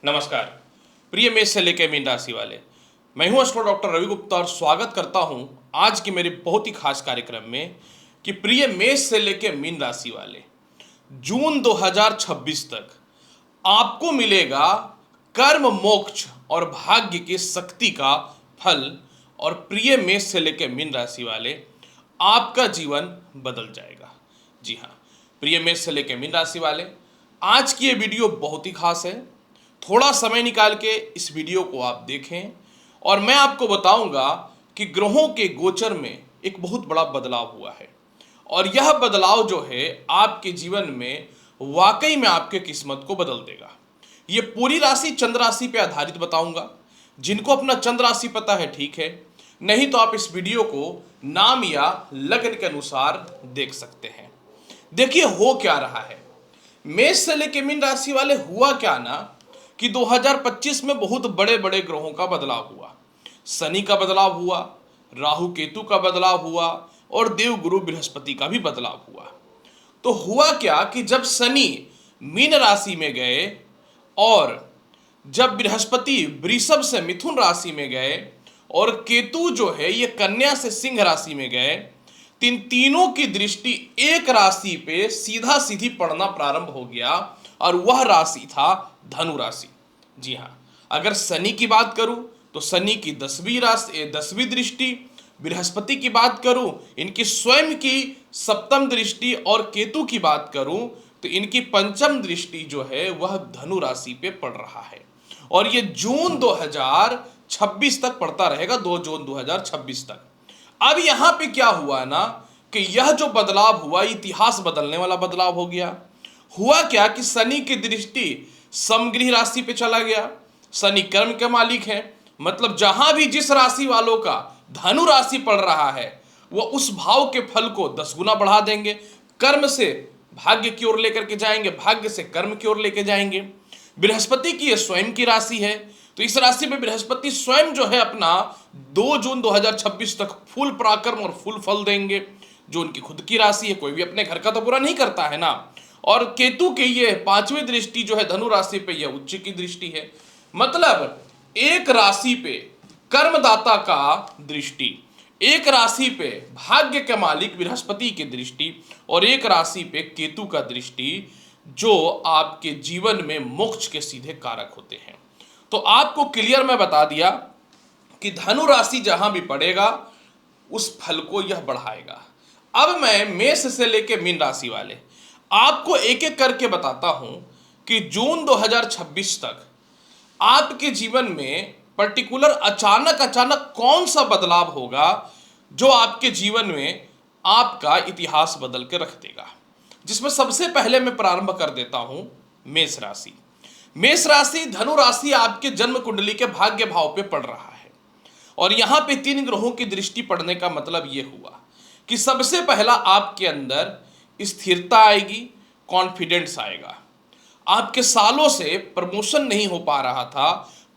नमस्कार प्रिय मेष से लेकर मीन राशि वाले। मैं हूं एस्ट्रो डॉक्टर रवि गुप्ता और स्वागत करता हूं आज के मेरे बहुत ही खास कार्यक्रम में कि प्रिय मेष से लेकर मीन राशि वाले जून 2026 तक आपको मिलेगा कर्म मोक्ष और भाग्य की शक्ति का फल। और प्रिय मेष से लेकर मीन राशि वाले आपका जीवन बदल जाएगा। जी हाँ, प्रिय मेष से लेकर मीन राशि वाले आज की ये वीडियो बहुत ही खास है। थोड़ा समय निकाल के इस वीडियो को आप देखें और मैं आपको बताऊंगा कि ग्रहों के गोचर में एक बहुत बड़ा बदलाव हुआ है और यह बदलाव जो है आपके जीवन में वाकई में आपके किस्मत को बदल देगा। ये पूरी राशि चंद्र राशि पे आधारित बताऊंगा। जिनको अपना चंद्र राशि पता है ठीक है, नहीं तो आप इस वीडियो को नाम या लग्न के अनुसार देख सकते हैं। देखिए हो क्या रहा है, मेष से लेकर मीन राशि वाले हुआ क्या ना कि 2025 में बहुत बड़े बड़े ग्रहों का बदलाव हुआ। शनि का बदलाव हुआ, राहु केतु का बदलाव हुआ और देव गुरु बृहस्पति का भी बदलाव हुआ। तो हुआ क्या कि जब शनि मीन राशि में गए और जब बृहस्पति वृषभ से मिथुन राशि में गए और केतु जो है ये कन्या से सिंह राशि में गए, तीनों की दृष्टि एक राशि पे सीधा सीधी पड़ना प्रारंभ हो गया और वह राशि था धनु राशि। जी हाँ, अगर शनि की बात करूं तो शनि की 10वीं दृष्टि, बृहस्पति की बात करूं इनकी स्वयं की 7वीं दृष्टि और केतु की बात करूं तो इनकी 5वीं दृष्टि जो है वह धनु राशि पे पड़ रहा है और ये जून 2026 तक पड़ता रहेगा, 2 जून 2026 तक। अब यहां पे क्या हुआ ना कि यह जो बदलाव हुआ इतिहास बदलने वाला बदलाव हो गया। हुआ क्या कि शनि की दृष्टि समगृह राशि पे चला गया। शनि कर्म के मालिक हैं, मतलब जहां भी जिस राशि वालों का धनु राशि पड़ रहा है वह उस भाव के फल को 10 गुना बढ़ा देंगे। कर्म से भाग्य की ओर लेकर के जाएंगे, भाग्य से कर्म की ओर लेकर जाएंगे। बृहस्पति की यह स्वयं की राशि है, तो इस राशि में बृहस्पति स्वयं जो है अपना 2 जून 2026 तक फुल पराक्रम और फुल फल देंगे। जो उनकी खुद की राशि है, कोई भी अपने घर का तो पूरा नहीं करता है ना। और केतु के ये 5वीं दृष्टि जो है धनु राशि पे यह उच्च की दृष्टि है, मतलब एक राशि पे कर्मदाता का दृष्टि, एक राशि पे भाग्य के मालिक बृहस्पति की दृष्टि और एक राशि पे केतु का दृष्टि जो आपके जीवन में मोक्ष के सीधे कारक होते हैं। तो आपको क्लियर मैं बता दिया कि धनु राशि जहां भी पड़ेगा उस फल को यह बढ़ाएगा। अब मैं मेष से लेकर मीन राशि वाले आपको एक एक करके बताता हूं कि जून 2026 तक आपके जीवन में पर्टिकुलर अचानक कौन सा बदलाव होगा जो आपके जीवन में आपका इतिहास बदल के रख देगा। जिसमें सबसे पहले मैं प्रारंभ कर देता हूं मेष राशि। मेष राशि धनु राशि आपके जन्म कुंडली के भाग्य भाव पे पड़ रहा है और यहां पे 3 ग्रहों की दृष्टि पड़ने का मतलब यह हुआ कि सबसे पहला आपके अंदर स्थिरता आएगी, कॉन्फिडेंस आएगा। आपके सालों से प्रमोशन नहीं हो पा रहा था,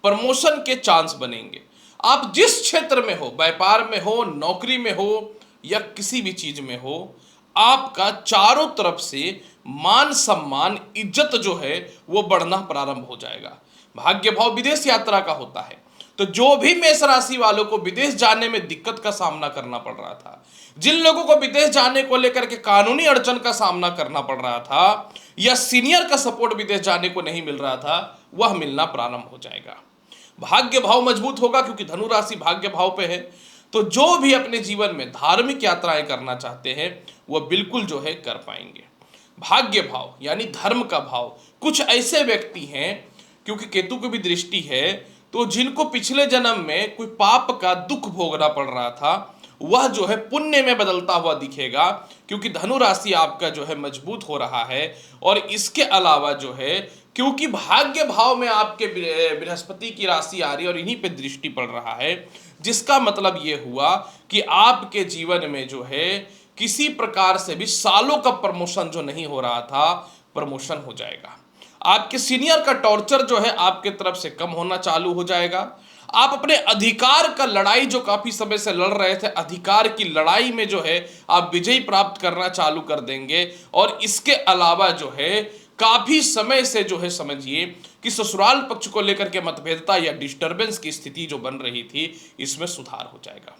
प्रमोशन के चांस बनेंगे। आप जिस क्षेत्र में हो, व्यापार में हो, नौकरी में हो या किसी भी चीज में हो, आपका चारों तरफ से मान सम्मान इज्जत जो है वो बढ़ना प्रारंभ हो जाएगा। भाग्य भाव विदेश यात्रा का होता है, तो जो भी मेष राशि वालों को विदेश जाने में दिक्कत का सामना करना पड़ रहा था, जिन लोगों को विदेश जाने को लेकर के कानूनी अड़चन का सामना करना पड़ रहा था या सीनियर का सपोर्ट विदेश जाने को नहीं मिल रहा था, वह मिलना प्रारंभ हो जाएगा। भाग्य भाव मजबूत होगा क्योंकि धनु राशि भाग्य भाव पे है, तो जो भी अपने जीवन में धार्मिक यात्राएं करना चाहते हैं वह बिल्कुल जो है कर पाएंगे। भाग्य भाव यानी धर्म का भाव, कुछ ऐसे व्यक्ति हैं क्योंकि केतु की भी दृष्टि है, तो जिनको पिछले जन्म में कोई पाप का दुख भोगना पड़ रहा था वह जो है पुण्य में बदलता हुआ दिखेगा क्योंकि धनु राशि आपका जो है मजबूत हो रहा है। और इसके अलावा जो है क्योंकि भाग्य भाव में आपके बृहस्पति की राशि आ रही है और इन्हीं पे दृष्टि पड़ रहा है, जिसका मतलब ये हुआ कि आपके जीवन में जो है किसी प्रकार से भी सालों का प्रमोशन जो नहीं हो रहा था, प्रमोशन हो जाएगा। आपके सीनियर का टॉर्चर जो है आपके तरफ से कम होना चालू हो जाएगा। आप अपने अधिकार का लड़ाई जो काफी समय से लड़ रहे थे, अधिकार की लड़ाई में जो है आप विजय प्राप्त करना चालू कर देंगे। और इसके अलावा जो है काफी समय से जो है समझिए कि ससुराल पक्ष को लेकर के मतभेदता या डिस्टरबेंस की स्थिति जो बन रही थी, इसमें सुधार हो जाएगा।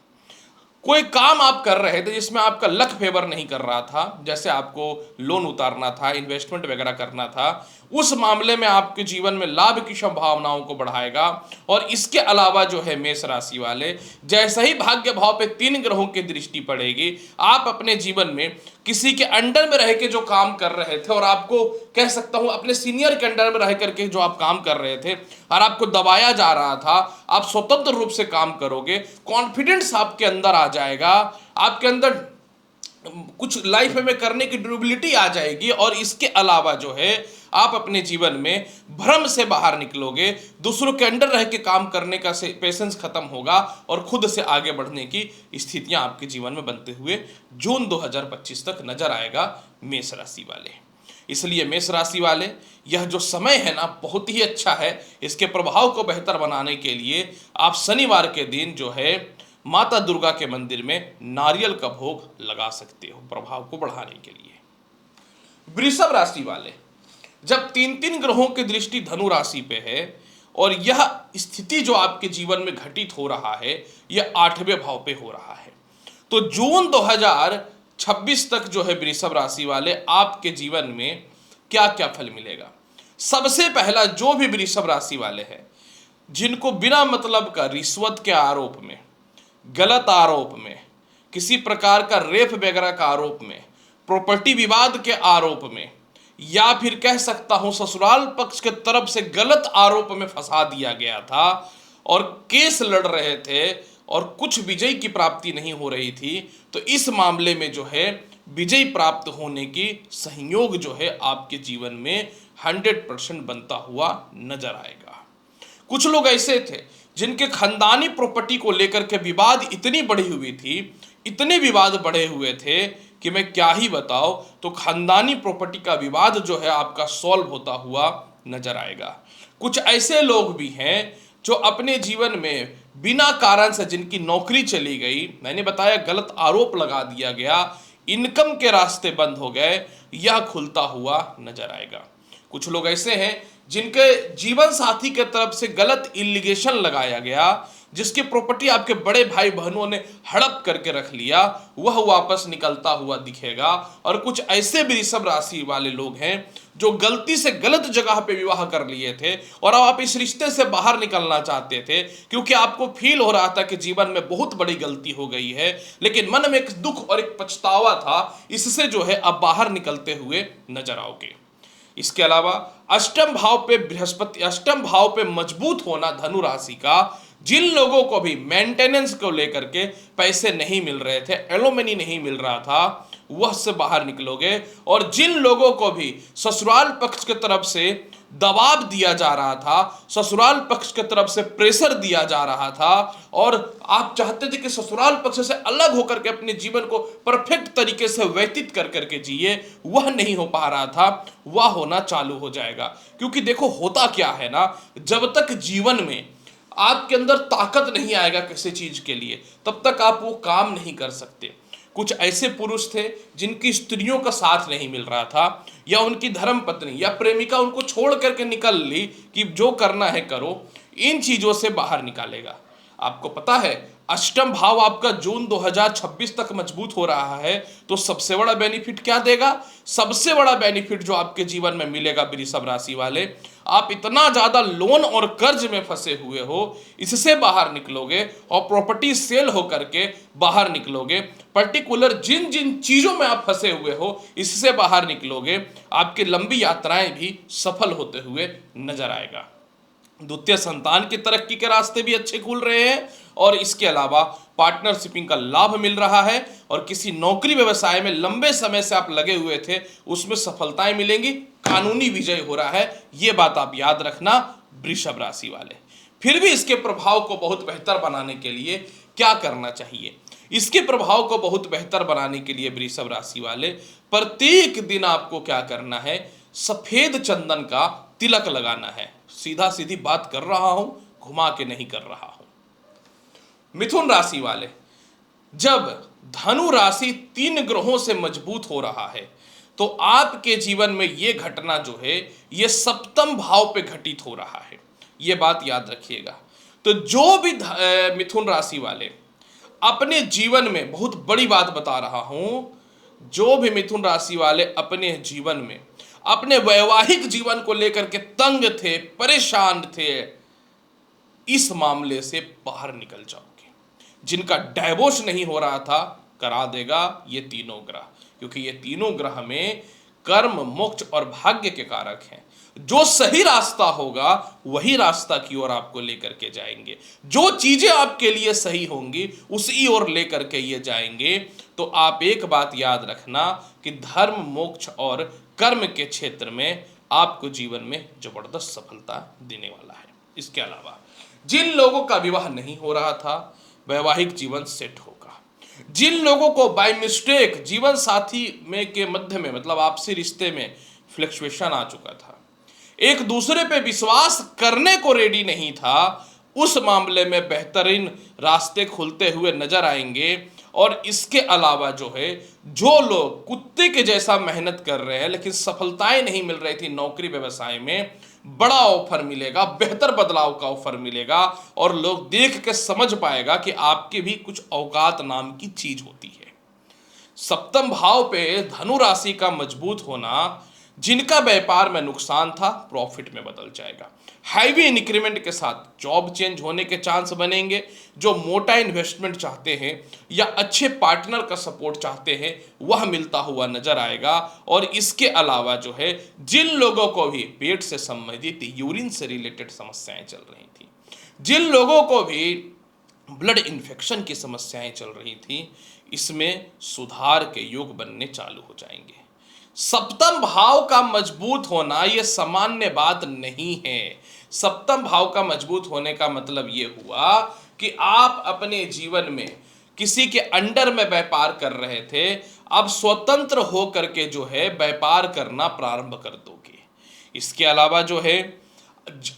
कोई काम आप कर रहे थे जिसमें आपका लक फेवर नहीं कर रहा था, जैसे आपको लोन उतारना था, इन्वेस्टमेंट वगैरह करना था, उस मामले में आपके जीवन में लाभ की संभावनाओं को बढ़ाएगा। और इसके अलावा जो है मेष राशि वाले, जैसे ही भाग्य भाव पे 3 ग्रहों की दृष्टि पड़ेगी, आप अपने जीवन में किसी के अंडर में रह के जो काम कर रहे थे, और आपको कह सकता हूं अपने सीनियर के अंडर में रह करके जो आप काम कर रहे थे और आपको दबाया जा रहा था, आप स्वतंत्र रूप से काम करोगे, कॉन्फिडेंस आपके अंदर आ जाएगा, आपके अंदर कुछ लाइफ में करने की ड्यूरेबिलिटी आ जाएगी। और इसके अलावा जो है आप अपने जीवन में भ्रम से बाहर निकलोगे, दूसरों के अंडर रह के काम करने का पेशेंस खत्म होगा और खुद से आगे बढ़ने की स्थितियां आपके जीवन में बनते हुए जून 2025 तक नजर आएगा मेष राशि वाले। इसलिए मेष राशि वाले, यह जो समय है ना बहुत ही अच्छा है। इसके प्रभाव को बेहतर बनाने के लिए आप शनिवार के दिन जो है माता दुर्गा के मंदिर में नारियल का भोग लगा सकते हो, प्रभाव को बढ़ाने के लिए। वृषभ राशि वाले, जब 3 ग्रहों की दृष्टि धनु राशि पे है और यह स्थिति जो आपके जीवन में घटित हो रहा है, यह 8वें भाव पे हो रहा है, तो जून 2026 तक जो है वृषभ राशि वाले आपके जीवन में क्या क्या फल मिलेगा। सबसे पहला, जो भी वृषभ राशि वाले हैं जिनको बिना मतलब का रिश्वत के आरोप में, गलत आरोप में, किसी प्रकार का रेप वगैरह का आरोप में, प्रॉपर्टी विवाद के आरोप में, या फिर कह सकता हूं ससुराल पक्ष के तरफ से गलत आरोप में फंसा दिया गया था और केस लड़ रहे थे और कुछ विजय की प्राप्ति नहीं हो रही थी, तो इस मामले में जो है विजय प्राप्त होने की संयोग जो है आपके जीवन में 100% बनता हुआ नजर आएगा। कुछ लोग ऐसे थे जिनके खानदानी प्रॉपर्टी को लेकर के विवाद इतनी बढ़ी हुई थी, इतने विवाद बढ़े हुए थे कि मैं क्या ही बताऊं, तो खानदानी प्रॉपर्टी का विवाद जो है आपका सॉल्व होता हुआ नजर आएगा। कुछ ऐसे लोग भी हैं जो अपने जीवन में बिना कारण से जिनकी नौकरी चली गई, मैंने बताया गलत आरोप लगा दिया गया, इनकम के रास्ते बंद हो गए, यह खुलता हुआ नजर आएगा। कुछ लोग ऐसे हैं जिनके जीवन साथी के तरफ से गलत इलिगेशन लगाया गया, जिसकी प्रॉपर्टी आपके बड़े भाई बहनों ने हड़प करके रख लिया, वह वापस निकलता हुआ दिखेगा। और कुछ ऐसे वृषभ राशि वाले लोग हैं जो गलती से गलत जगह पे विवाह कर लिए थे और अब आप इस रिश्ते से बाहर निकलना चाहते थे क्योंकि आपको फील हो रहा था कि जीवन में बहुत बड़ी गलती हो गई है, लेकिन मन में एक दुख और एक पछतावा था, इससे जो है अब बाहर निकलते हुए नजर आओगे। इसके अलावा अष्टम भाव पे बृहस्पति, अष्टम भाव पे मजबूत होना धनु राशि का, जिन लोगों को भी मेंटेनेंस को लेकर के पैसे नहीं मिल रहे थे, एलोमनी नहीं मिल रहा था, वह से बाहर निकलोगे। और जिन लोगों को भी ससुराल पक्ष की तरफ से दबाव दिया जा रहा था, ससुराल पक्ष की तरफ से प्रेशर दिया जा रहा था और आप चाहते थे कि ससुराल पक्ष से अलग होकर के अपने जीवन को परफेक्ट तरीके से व्यतीत कर करके जिए, वह नहीं हो पा रहा था, वह होना चालू हो जाएगा। क्योंकि देखो होता क्या है ना, जब तक जीवन में आपके अंदर ताकत नहीं आएगा किसी चीज के लिए, तब तक आप वो काम नहीं कर सकते। कुछ ऐसे पुरुष थे जिनकी स्त्रियों का साथ नहीं मिल रहा था, या उनकी धर्म पत्नी या प्रेमिका उनको छोड़ करके निकल ली कि जो करना है करो, इन चीजों से बाहर निकालेगा। आपको पता है अष्टम भाव आपका जून 2026 तक मजबूत हो रहा है, तो सबसे बड़ा बेनिफिट क्या देगा? सबसे बड़ा बेनिफिट जो आपके जीवन में मिलेगा वृषभ राशि वाले, आप इतना ज्यादा लोन और कर्ज में फंसे हुए हो, इससे बाहर निकलोगे और प्रॉपर्टी सेल होकर के बाहर निकलोगे। पर्टिकुलर जिन जिन चीजों में आप फंसे हुए हो, इससे बाहर निकलोगे। आपकी लंबी यात्राएं भी सफल होते हुए नजर आएगा। द्वितीय संतान की तरक्की के रास्ते भी अच्छे खुल रहे हैं और इसके अलावा पार्टनरशिपिंग का लाभ मिल रहा है और किसी नौकरी व्यवसाय में लंबे समय से आप लगे हुए थे, उसमें सफलताएं मिलेंगी, कानूनी विजय हो रहा है। ये बात आप याद रखना वृषभ राशि वाले। फिर भी इसके प्रभाव को बहुत बेहतर बनाने के लिए क्या करना चाहिए? इसके प्रभाव को बहुत बेहतर बनाने के लिए वृषभ राशि वाले, प्रत्येक दिन आपको क्या करना है? सफेद चंदन का तिलक लगाना है। सीधा सीधी बात कर रहा हूं, घुमा के नहीं कर रहा हूं। मिथुन राशि वाले, जब धनु राशि 3 ग्रहों से मजबूत हो रहा है, तो आपके जीवन में ये घटना जो है ये सप्तम भाव पे घटित हो रहा है, ये बात याद रखिएगा। तो जो भी मिथुन राशि वाले अपने जीवन में, बहुत बड़ी बात बता रहा हूं, जो भी मिथुन राशि वाले अपने जीवन में अपने वैवाहिक जीवन को लेकर के तंग थे, परेशान थे, इस मामले से बाहर निकल जाओगे। जिनका डाइवोर्स नहीं हो रहा था, करा देगा ये तीनों ग्रह, क्योंकि ये तीनों ग्रह में कर्म, मोक्ष और भाग्य के कारक हैं। जो सही रास्ता होगा वही रास्ता की ओर आपको लेकर के जाएंगे। जो चीजें आपके लिए सही होंगी उसी ओर लेकर के ये जाएंगे। तो आप एक बात याद रखना कि धर्म, मोक्ष और कर्म के क्षेत्र में आपको जीवन में जबरदस्त सफलता देने वाला है। इसके अलावा जिन लोगों का विवाह नहीं हो रहा था, वैवाहिक जीवन सेट होगा। जिन लोगों को बाय मिस्टेक जीवन साथी में के मध्य में, मतलब आपसी रिश्ते में फ्लक्चुएशन आ चुका था, एक दूसरे पे विश्वास करने को रेडी नहीं था, उस मामले में बेहतरीन रास्ते खुलते हुए नजर आएंगे। और इसके अलावा जो है, जो लोग कुत्ते के जैसा मेहनत कर रहे हैं लेकिन सफलताएं नहीं मिल रही थी नौकरी व्यवसाय में, बड़ा ऑफर मिलेगा, बेहतर बदलाव का ऑफर मिलेगा और लोग देख के समझ पाएगा कि आपके भी कुछ औकात नाम की चीज होती है। सप्तम भाव पे धनु राशि का मजबूत होना, जिनका व्यापार में नुकसान था प्रॉफिट में बदल जाएगा। हैवी इंक्रीमेंट के साथ जॉब चेंज होने के चांस बनेंगे। जो मोटा इन्वेस्टमेंट चाहते हैं या अच्छे पार्टनर का सपोर्ट चाहते हैं वह मिलता हुआ नजर आएगा। और इसके अलावा जो है, जिन लोगों को भी पेट से संबंधित, यूरिन से रिलेटेड समस्याएं चल रही थी, जिन लोगों को भी ब्लड इन्फेक्शन की समस्याएं चल रही थी, इसमें सुधार के योग बनने चालू हो जाएंगे। सप्तम भाव का मजबूत होना यह सामान्य बात नहीं है। सप्तम भाव का मजबूत होने का मतलब यह हुआ कि आप अपने जीवन में किसी के अंडर में व्यापार कर रहे थे, अब स्वतंत्र होकर के जो है व्यापार करना प्रारंभ कर दोगे। इसके अलावा जो है,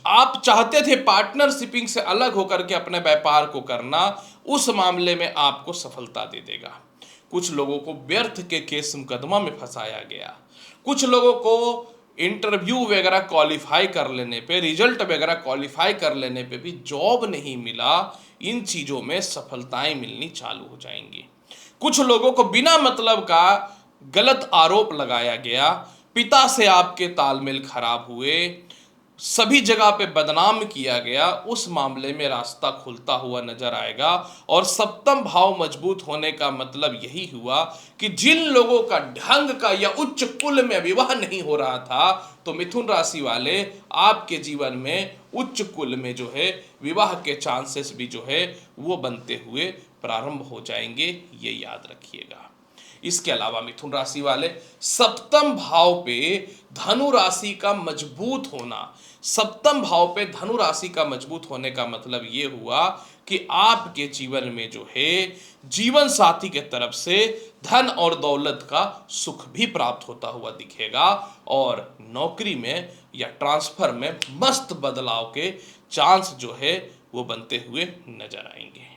आप चाहते थे पार्टनरशिपिंग से अलग होकर के अपने व्यापार को करना, उस मामले में आपको सफलता दे देगा। कुछ लोगों को व्यर्थ के केस मुकदमा में फंसाया गया, कुछ लोगों को इंटरव्यू वगैरह क्वालिफाई कर लेने पे, रिजल्ट वगैरह क्वालिफाई कर लेने पे भी जॉब नहीं मिला। इन चीजों में सफलताएं मिलनी चालू हो जाएंगी। कुछ लोगों को बिना मतलब का गलत आरोप लगाया गया, पिता से आपके तालमेल खराब हुए, सभी जगह पे बदनाम किया गया, उस मामले में रास्ता खुलता हुआ नजर आएगा। और सप्तम भाव मजबूत होने का मतलब यही हुआ कि जिन लोगों का ढंग का या उच्च कुल में विवाह नहीं हो रहा था, तो मिथुन राशि वाले आपके जीवन में उच्च कुल में जो है विवाह के चांसेस भी जो है वो बनते हुए प्रारंभ हो जाएंगे, ये याद रखिएगा। इसके अलावा मिथुन राशि वाले सप्तम भाव पे धनु राशि का मजबूत होना, सप्तम भाव पे धनु राशि का मजबूत होने का मतलब ये हुआ कि आपके जीवन में जो है जीवन साथी के तरफ से धन और दौलत का सुख भी प्राप्त होता हुआ दिखेगा और नौकरी में या ट्रांसफर में मस्त बदलाव के चांस जो है वो बनते हुए नजर आएंगे।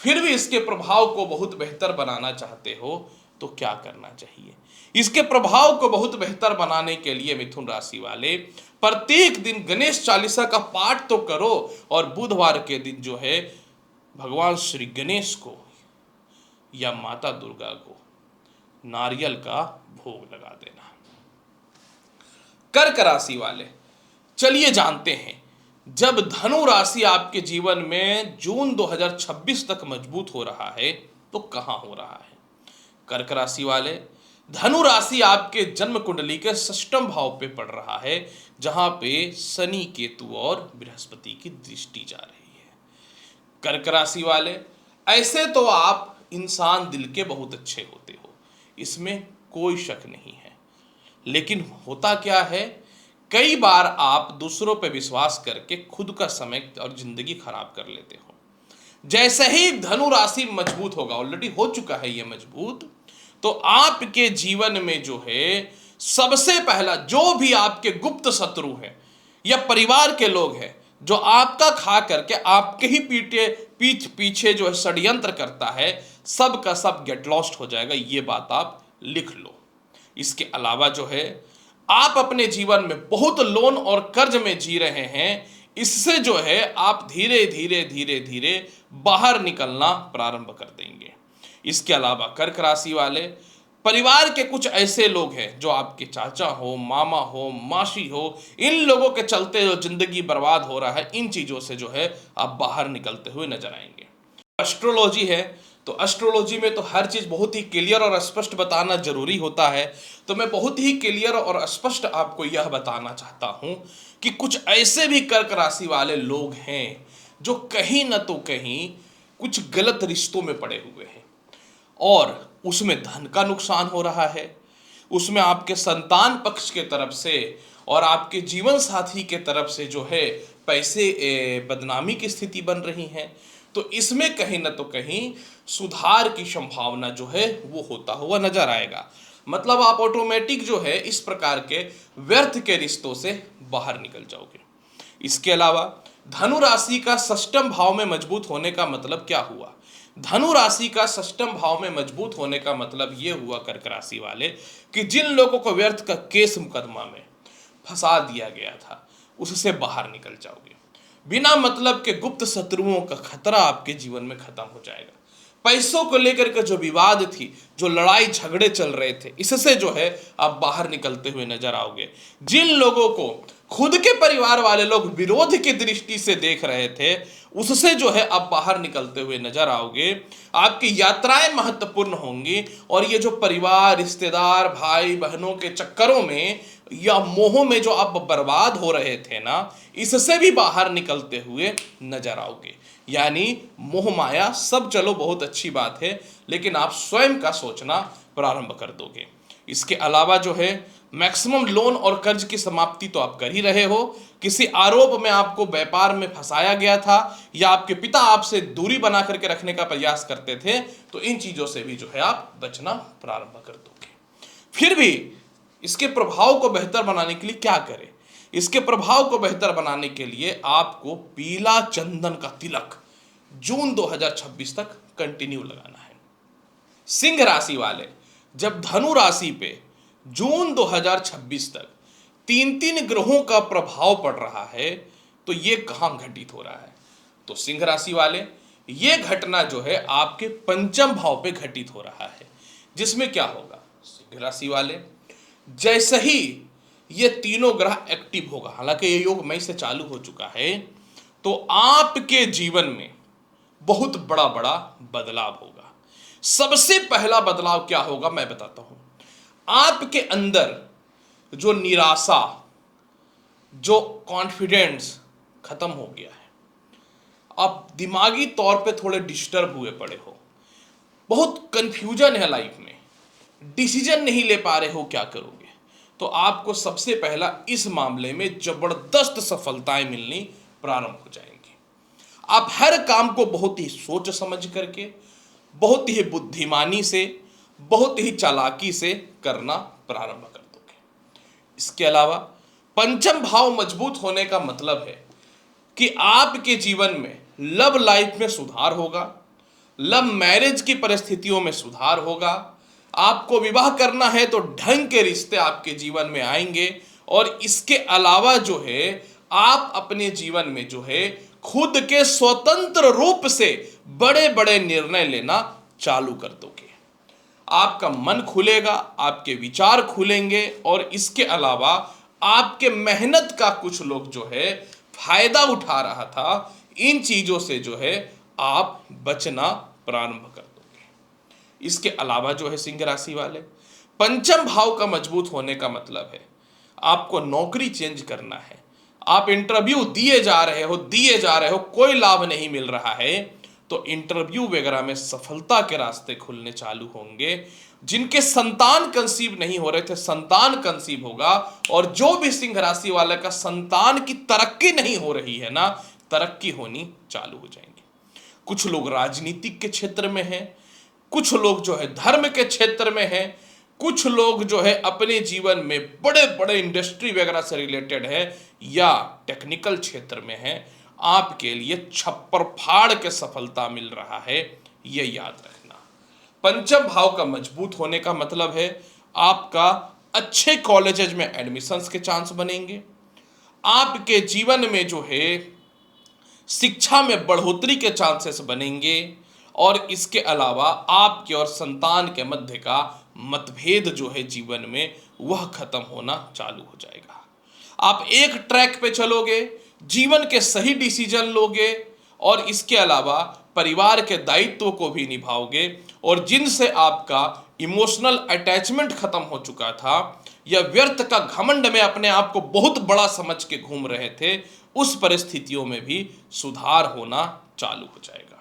फिर भी इसके प्रभाव को बहुत बेहतर बनाना चाहते हो तो क्या करना चाहिए? इसके प्रभाव को बहुत बेहतर बनाने के लिए मिथुन राशि वाले प्रत्येक दिन गणेश चालीसा का पाठ तो करो और बुधवार के दिन जो है भगवान श्री गणेश को या माता दुर्गा को नारियल का भोग लगा देना। कर्क राशि वाले, चलिए जानते हैं, जब धनु राशि आपके जीवन में जून 2026 तक मजबूत हो रहा है तो कहां हो रहा है? कर्क राशि वाले, धनु राशि आपके जन्म कुंडली के षष्ठम भाव पे पड़ रहा है, जहां पे शनि, केतु और बृहस्पति की दृष्टि जा रही है। कर्क राशि वाले, ऐसे तो आप इंसान दिल के बहुत अच्छे होते हो, इसमें कोई शक नहीं है, लेकिन होता क्या है, कई बार आप दूसरों पे विश्वास करके खुद का समय और जिंदगी खराब कर लेते हो। जैसे ही धनु राशि मजबूत होगा, ऑलरेडी हो चुका है ये मजबूत, तो आपके जीवन में जो है सबसे पहला जो भी आपके गुप्त शत्रु हैं या परिवार के लोग हैं जो आपका खा करके आपके ही पीछे जो है षड्यंत्र करता है, सब का सब गेट लॉस्ट हो जाएगा। ये बात आप लिख लो। इसके अलावा जो है आप अपने जीवन में बहुत लोन और कर्ज में जी रहे हैं, इससे जो है आप धीरे धीरे धीरे धीरे बाहर निकलना प्रारंभ कर देंगे। इसके अलावा कर्क राशि वाले, परिवार के कुछ ऐसे लोग हैं जो आपके चाचा हो, मामा हो, मासी हो, इन लोगों के चलते जो जिंदगी बर्बाद हो रहा है, इन चीजों से जो है आप बाहर निकलते हुए नजर आएंगे। एस्ट्रोलॉजी है तो एस्ट्रोलॉजी में तो हर चीज बहुत ही क्लियर और स्पष्ट बताना जरूरी होता है। तो मैं बहुत ही क्लियर और स्पष्ट आपको यह बताना चाहता हूं कि कुछ ऐसे भी कर्क राशि वाले लोग हैं जो कहीं ना तो कहीं कुछ गलत रिश्तों में पड़े हुए हैं और उसमें धन का नुकसान हो रहा है, उसमें आपके संतान पक्ष के तरफ से और आपके जीवन साथी के तरफ से जो है पैसे बदनामी की स्थिति बन रही है। तो इसमें कहीं ना तो कहीं सुधार की संभावना जो है वो होता हुआ नजर आएगा। मतलब आप ऑटोमेटिक जो है इस प्रकार के व्यर्थ के रिश्तों से बाहर निकल जाओगे। इसके अलावा धनु राशि का षष्ठम भाव में मजबूत होने का मतलब क्या हुआ? धनु राशि का षष्ठम भाव में मजबूत होने का मतलब यह हुआ कर्क राशि वाले कि जिन लोगों को व्यर्थ का केस मुकदमा में फंसा दिया गया था उससे बाहर निकल जाओगे। बिना मतलब के गुप्त शत्रुओं का खतरा आपके जीवन में खत्म हो जाएगा। पैसों को लेकर के जो विवाद थी, जो लड़ाई झगड़े चल रहे थे, इससे जो है आप बाहर निकलते हुए नजर आओगे। जिन लोगों को खुद के परिवार वाले लोग विरोध की दृष्टि से देख रहे थे, उससे जो है आप बाहर निकलते हुए नजर आओगे। आपकी यात्राएं महत्वपूर्ण होंगी और ये जो परिवार, रिश्तेदार, भाई बहनों के चक्करों में या मोह में जो आप बर्बाद हो रहे थे ना, इससे भी बाहर निकलते हुए नजर आओगे। यानी मोह माया सब चलो बहुत अच्छी बात है, लेकिन आप स्वयं का सोचना प्रारंभ कर दोगे। इसके अलावा जो है मैक्सिमम लोन और कर्ज की समाप्ति तो आप कर ही रहे हो। किसी आरोप में आपको व्यापार में फंसाया गया था या आपके पिता आपसे दूरी बना करके रखने का प्रयास करते थे, तो इन चीजों से भी जो है आप बचना प्रारंभ कर दोगे। फिर भी इसके प्रभाव को बेहतर बनाने के लिए क्या करें? इसके प्रभाव को बेहतर बनाने के लिए आपको पीला चंदन का तिलक जून 2026 तक कंटिन्यू लगाना है। सिंह राशि वाले, जब धनु राशि पे जून 2026 तक 3 ग्रहों का प्रभाव पड़ रहा है, तो ये कहां घटित हो रहा है? तो सिंह राशि वाले, ये घटना जो है आपके पंचम भाव पे घटित हो रहा है, जिसमें क्या होगा? सिंह राशि वाले, जैसे ही ये तीनों ग्रह एक्टिव होगा, हालांकि ये योग मई से चालू हो चुका है, तो आपके जीवन में बहुत बड़ा बड़ा बदलाव होगा। सबसे पहला बदलाव क्या होगा मैं बताता हूं। आपके अंदर जो निराशा, जो कॉन्फिडेंस खत्म हो गया है, आप दिमागी तौर पे थोड़े डिस्टर्ब हुए पड़े हो, बहुत कंफ्यूजन है लाइफ में, डिसीजन नहीं ले पा रहे हो क्या करोगे, तो आपको सबसे पहला इस मामले में जबरदस्त सफलताएं मिलनी प्रारंभ हो जाएंगी। आप हर काम को बहुत ही सोच समझ करके, बहुत ही बुद्धिमानी से, बहुत ही चालाकी से करना प्रारंभ कर दोगे। इसके अलावा पंचम भाव मजबूत होने का मतलब है कि आपके जीवन में लव लाइफ में सुधार होगा, लव मैरिज की परिस्थितियों में सुधार होगा। आपको विवाह करना है तो ढंग के रिश्ते आपके जीवन में आएंगे। और इसके अलावा जो है आप अपने जीवन में जो है खुद के स्वतंत्र रूप से बड़े बड़े निर्णय लेना चालू कर दोगे। आपका मन खुलेगा, आपके विचार खुलेंगे और इसके अलावा आपके मेहनत का कुछ लोग जो है फायदा उठा रहा था, इन चीजों से जो है आप बचना प्रारंभ कर दोगे। इसके अलावा जो है सिंह राशि वाले, पंचम भाव का मजबूत होने का मतलब है आपको नौकरी चेंज करना है। आप इंटरव्यू दिए जा रहे हो, कोई लाभ नहीं मिल रहा है, तो इंटरव्यू वगैरह में सफलता के रास्ते खुलने चालू होंगे। जिनके संतान कंसीव नहीं हो रहे थे, संतान कंसीव होगा। और जो भी सिंह राशि वाले का संतान की तरक्की नहीं हो रही है ना, तरक्की होनी चालू हो जाएंगी। कुछ लोग राजनीतिक के क्षेत्र में हैं, कुछ लोग जो है धर्म के क्षेत्र में हैं, कुछ लोग जो है अपने जीवन में बड़े बड़े इंडस्ट्री वगैरह से रिलेटेड है या टेक्निकल क्षेत्र में है। आपके लिए छप्पर फाड़ के सफलता मिल रहा है, ये याद रखना। पंचम भाव का मजबूत होने का मतलब है आपका अच्छे कॉलेजेज में एडमिशन्स के चांस बनेंगे, आपके जीवन में जो है शिक्षा में बढ़ोतरी के चांसेस बनेंगे, और इसके अलावा आपके और संतान के मध्य का मतभेद जो है जीवन में वह खत्म होना चालू हो जाएगा। आप एक ट्रैक पे चलोगे, जीवन के सही डिसीजन लोगे, और इसके अलावा परिवार के दायित्व को भी निभाओगे, और जिनसे आपका इमोशनल अटैचमेंट खत्म हो चुका था या व्यर्थ का घमंड में अपने आप को बहुत बड़ा समझ के घूम रहे थे, उस परिस्थितियों में भी सुधार होना चालू हो जाएगा।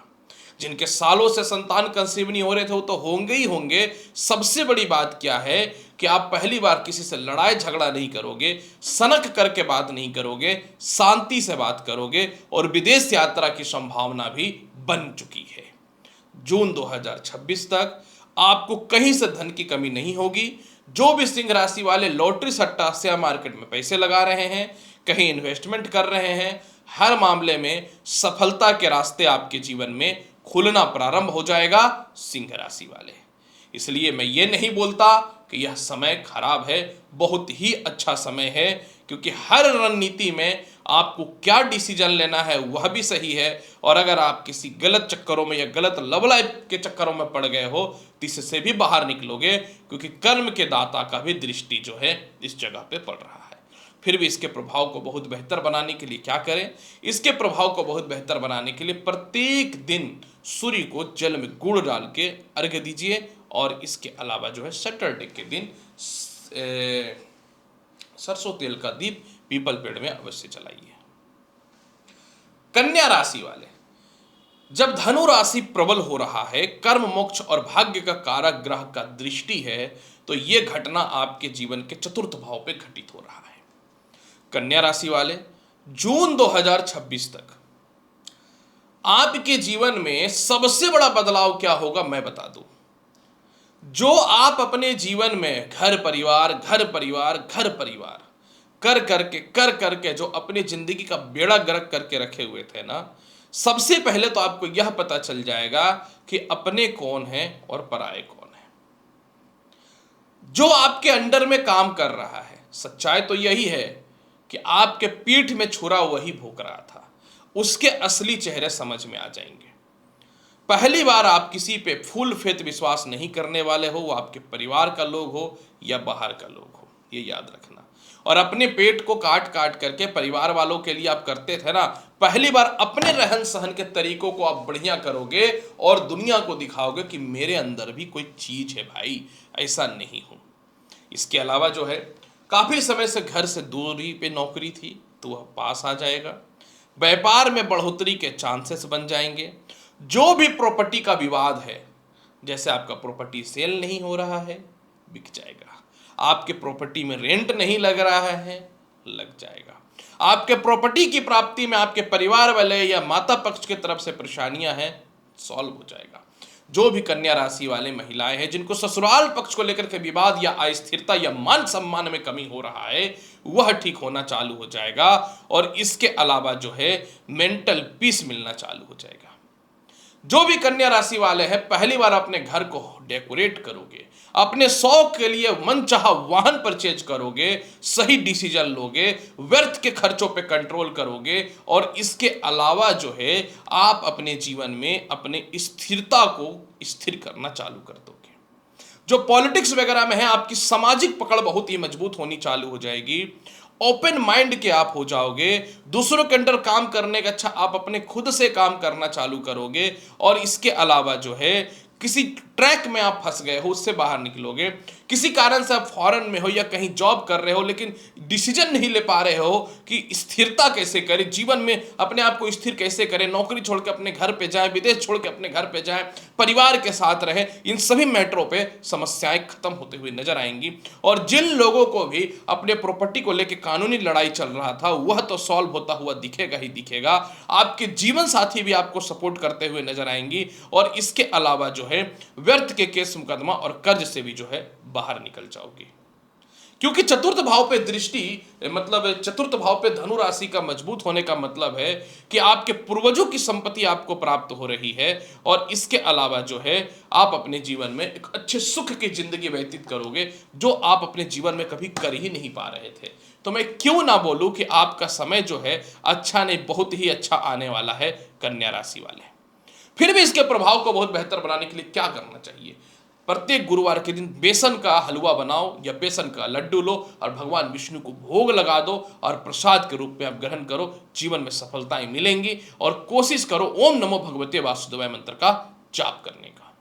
जिनके सालों से संतान कंसीव नहीं हो रहे थे वो तो होंगे ही होंगे। सबसे बड़ी बात क्या है कि आप पहली बार किसी से लड़ाई झगड़ा नहीं करोगे, सनक करके बात नहीं करोगे, शांति से बात करोगे, और विदेश यात्रा की संभावना भी बन चुकी है। जून 2026 तक आपको कहीं से धन की कमी नहीं होगी। जो भी सिंह राशि वाले लॉटरी सट्टा शेयर मार्केट में पैसे लगा रहे हैं, कहीं इन्वेस्टमेंट कर रहे हैं, हर मामले में सफलता के रास्ते आपके जीवन में खुलना प्रारंभ हो जाएगा सिंह राशि वाले। इसलिए मैं ये नहीं बोलता कि यह समय खराब है, बहुत ही अच्छा समय है, क्योंकि हर रणनीति में आपको क्या डिसीजन लेना है वह भी सही है। और अगर आप किसी गलत चक्करों में या गलत लव लाइफ के चक्करों में पड़ गए हो तो इससे भी बाहर निकलोगे, क्योंकि कर्म के दाता का भी दृष्टि जो है इस जगह पे पड़ रहा है। फिर भी इसके प्रभाव को बहुत बेहतर बनाने के लिए क्या करें? इसके प्रभाव को बहुत बेहतर बनाने के लिए प्रत्येक दिन सूर्य को जल में गुड़ डाल के अर्घ्य दीजिए, और इसके अलावा जो है सैटरडे के दिन सरसों तेल का दीप पीपल पेड़ में अवश्य जलाइए। कन्या राशि वाले, जब धनु राशि प्रबल हो रहा है, कर्म मोक्ष और भाग्य का कारक ग्रह का दृष्टि है, तो यह घटना आपके जीवन के चतुर्थ भाव पे घटित हो रहा है। कन्या राशि वाले, जून 2026 तक आपके जीवन में सबसे बड़ा बदलाव क्या होगा मैं बता दूं। जो आप अपने जीवन में घर परिवार कर करके जो अपनी जिंदगी का बेड़ा गर्क करके रखे हुए थे ना, सबसे पहले तो आपको यह पता चल जाएगा कि अपने कौन है और पराये कौन है। जो आपके अंडर में काम कर रहा है, सच्चाई तो यही है कि आपके पीठ में छुरा वही भोंक रहा था, उसके असली चेहरे समझ में आ जाएंगे। पहली बार आप किसी पे फुल फेथ विश्वास नहीं करने वाले हो, वो आपके परिवार का लोग हो या बाहर का लोग हो, ये याद रखना। और अपने पेट को काट काट करके परिवार वालों के लिए आप करते थे ना, पहली बार अपने रहन सहन के तरीकों को आप बढ़िया करोगे और दुनिया को दिखाओगे कि मेरे अंदर भी कोई चीज है भाई, ऐसा नहीं हूं। इसके अलावा जो है, काफी समय से घर से दूरी पे नौकरी थी तो वह पास आ जाएगा। व्यापार में बढ़ोतरी के चांसेस बन जाएंगे। जो भी प्रॉपर्टी का विवाद है, जैसे आपका प्रॉपर्टी सेल नहीं हो रहा है, बिक जाएगा। आपके प्रॉपर्टी में रेंट नहीं लग रहा है, लग जाएगा। आपके प्रॉपर्टी की प्राप्ति में आपके परिवार वाले या माता पक्ष की तरफ से परेशानियां हैं, सॉल्व हो जाएगा। जो भी कन्या राशि वाले महिलाएं हैं जिनको ससुराल पक्ष को लेकर के विवाद या अस्थिरता या मान सम्मान में कमी हो रहा है, वह ठीक होना चालू हो जाएगा। और इसके अलावा जो है, मेंटल पीस मिलना चालू हो जाएगा। जो भी कन्या राशि वाले हैं, पहली बार अपने घर को डेकोरेट करोगे, अपने शौक के लिए मनचाहा वाहन परचेज करोगे, सही डिसीजन लोगे, व्यर्थ के खर्चों पे कंट्रोल करोगे, और इसके अलावा जो है आप अपने जीवन में अपने स्थिरता को स्थिर करना चालू कर दोगे। जो पॉलिटिक्स वगैरह में है, आपकी सामाजिक पकड़ बहुत ही मजबूत होनी चालू हो जाएगी। ओपन माइंड के आप हो जाओगे। दूसरों के अंडर काम करने का अच्छा आप अपने खुद से काम करना चालू करोगे। और इसके अलावा जो है, किसी ट्रैक में आप फंस गए हो, उससे बाहर निकलोगे। किसी कारण से आप फॉरेन में हो या कहीं जॉब कर रहे हो, लेकिन डिसीजन नहीं ले पा रहे हो कि स्थिरता कैसे करें, जीवन में अपने आप को स्थिर कैसे करें, नौकरी छोड़ के अपने घर पे जाएं, विदेश छोड़ के अपने घर पे जाएं, परिवार के साथ रहें, इन सभी मैटरों पे समस्याएं खत्म होते हुए नजर आएंगी। और जिन लोगों को भी अपने प्रॉपर्टी को लेकर कानूनी लड़ाई चल रहा था, वह तो सॉल्व होता हुआ दिखेगा ही दिखेगा। आपके जीवन साथी भी आपको सपोर्ट करते हुए नजर आएंगी। और इसके अलावा जो है, व्यर्थ के केस मुकदमा और कर्ज से भी जो है बाहर निकल जाओगे। क्योंकि चतुर्थ भाव पे दृष्टि, मतलब चतुर्थ भाव पे धनु राशि का मजबूत होने का मतलब है कि आपके पूर्वजों की संपत्ति आपको प्राप्त हो रही है, और इसके अलावा जो है आप अपने जीवन में एक अच्छे सुख की जिंदगी व्यतीत करोगे जो आप अपने जीवन में कभी कर ही नहीं पा रहे थे। तो मैं क्यों ना बोलूं कि आपका समय जो है अच्छा नहीं, बहुत ही अच्छा आने वाला है कन्या राशि वाले। फिर भी इसके प्रभाव को बहुत बेहतर बनाने के लिए क्या करना चाहिए? प्रत्येक गुरुवार के दिन बेसन का हलवा बनाओ या बेसन का लड्डू लो और भगवान विष्णु को भोग लगा दो और प्रसाद के रूप में आप ग्रहण करो। जीवन में सफलताएं मिलेंगी। और कोशिश करो ओम नमो भगवते वासुदेवाय मंत्र का जाप करने का।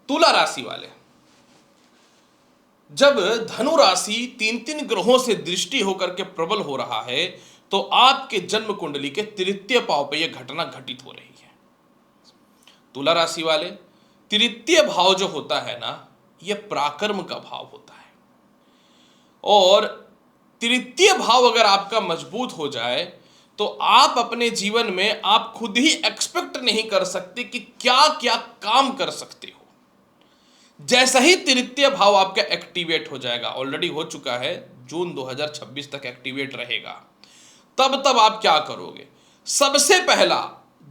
तुला राशि वाले, जब धनु राशि तीन तीन ग्रहों से दृष्टि होकर के प्रबल हो रहा है तो आपके जन्म कुंडली के तृतीय भाव पर यह घटना घटित हो रही है। तुला राशि वाले, तृतीय भाव जो होता है ना, यह पराक्रम का भाव होता है। और तृतीय भाव अगर आपका मजबूत हो जाए तो आप अपने जीवन में आप खुद ही एक्सपेक्ट नहीं कर सकते कि क्या क्या काम कर सकते हो। जैसा ही तृतीय भाव आपका एक्टिवेट हो जाएगा, ऑलरेडी हो चुका है, जून 2026 तक एक्टिवेट रहेगा, तब आप क्या करोगे? सबसे पहला,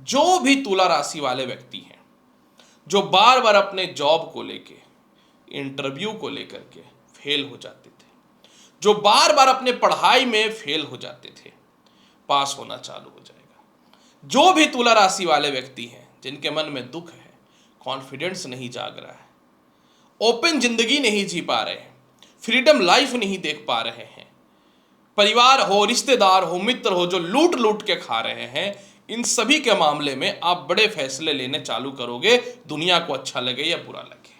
जो भी तुला राशि वाले व्यक्ति हैं जो बार बार अपने जॉब को लेके, इंटरव्यू को लेकर के फेल हो जाते थे, जो बार बार अपने पढ़ाई में फेल हो जाते थे, पास होना चालू हो जाएगा। जो भी तुला राशि वाले व्यक्ति हैं जिनके मन में दुख है, कॉन्फिडेंस नहीं जाग रहा है, ओपन जिंदगी नहीं जी पा रहे हैं, फ्रीडम लाइफ नहीं देख पा रहे हैं, परिवार हो, रिश्तेदार हो, मित्र हो जो लूट लूट के खा रहे हैं, इन सभी के मामले में आप बड़े फैसले लेने चालू करोगे, दुनिया को अच्छा लगे या बुरा लगे।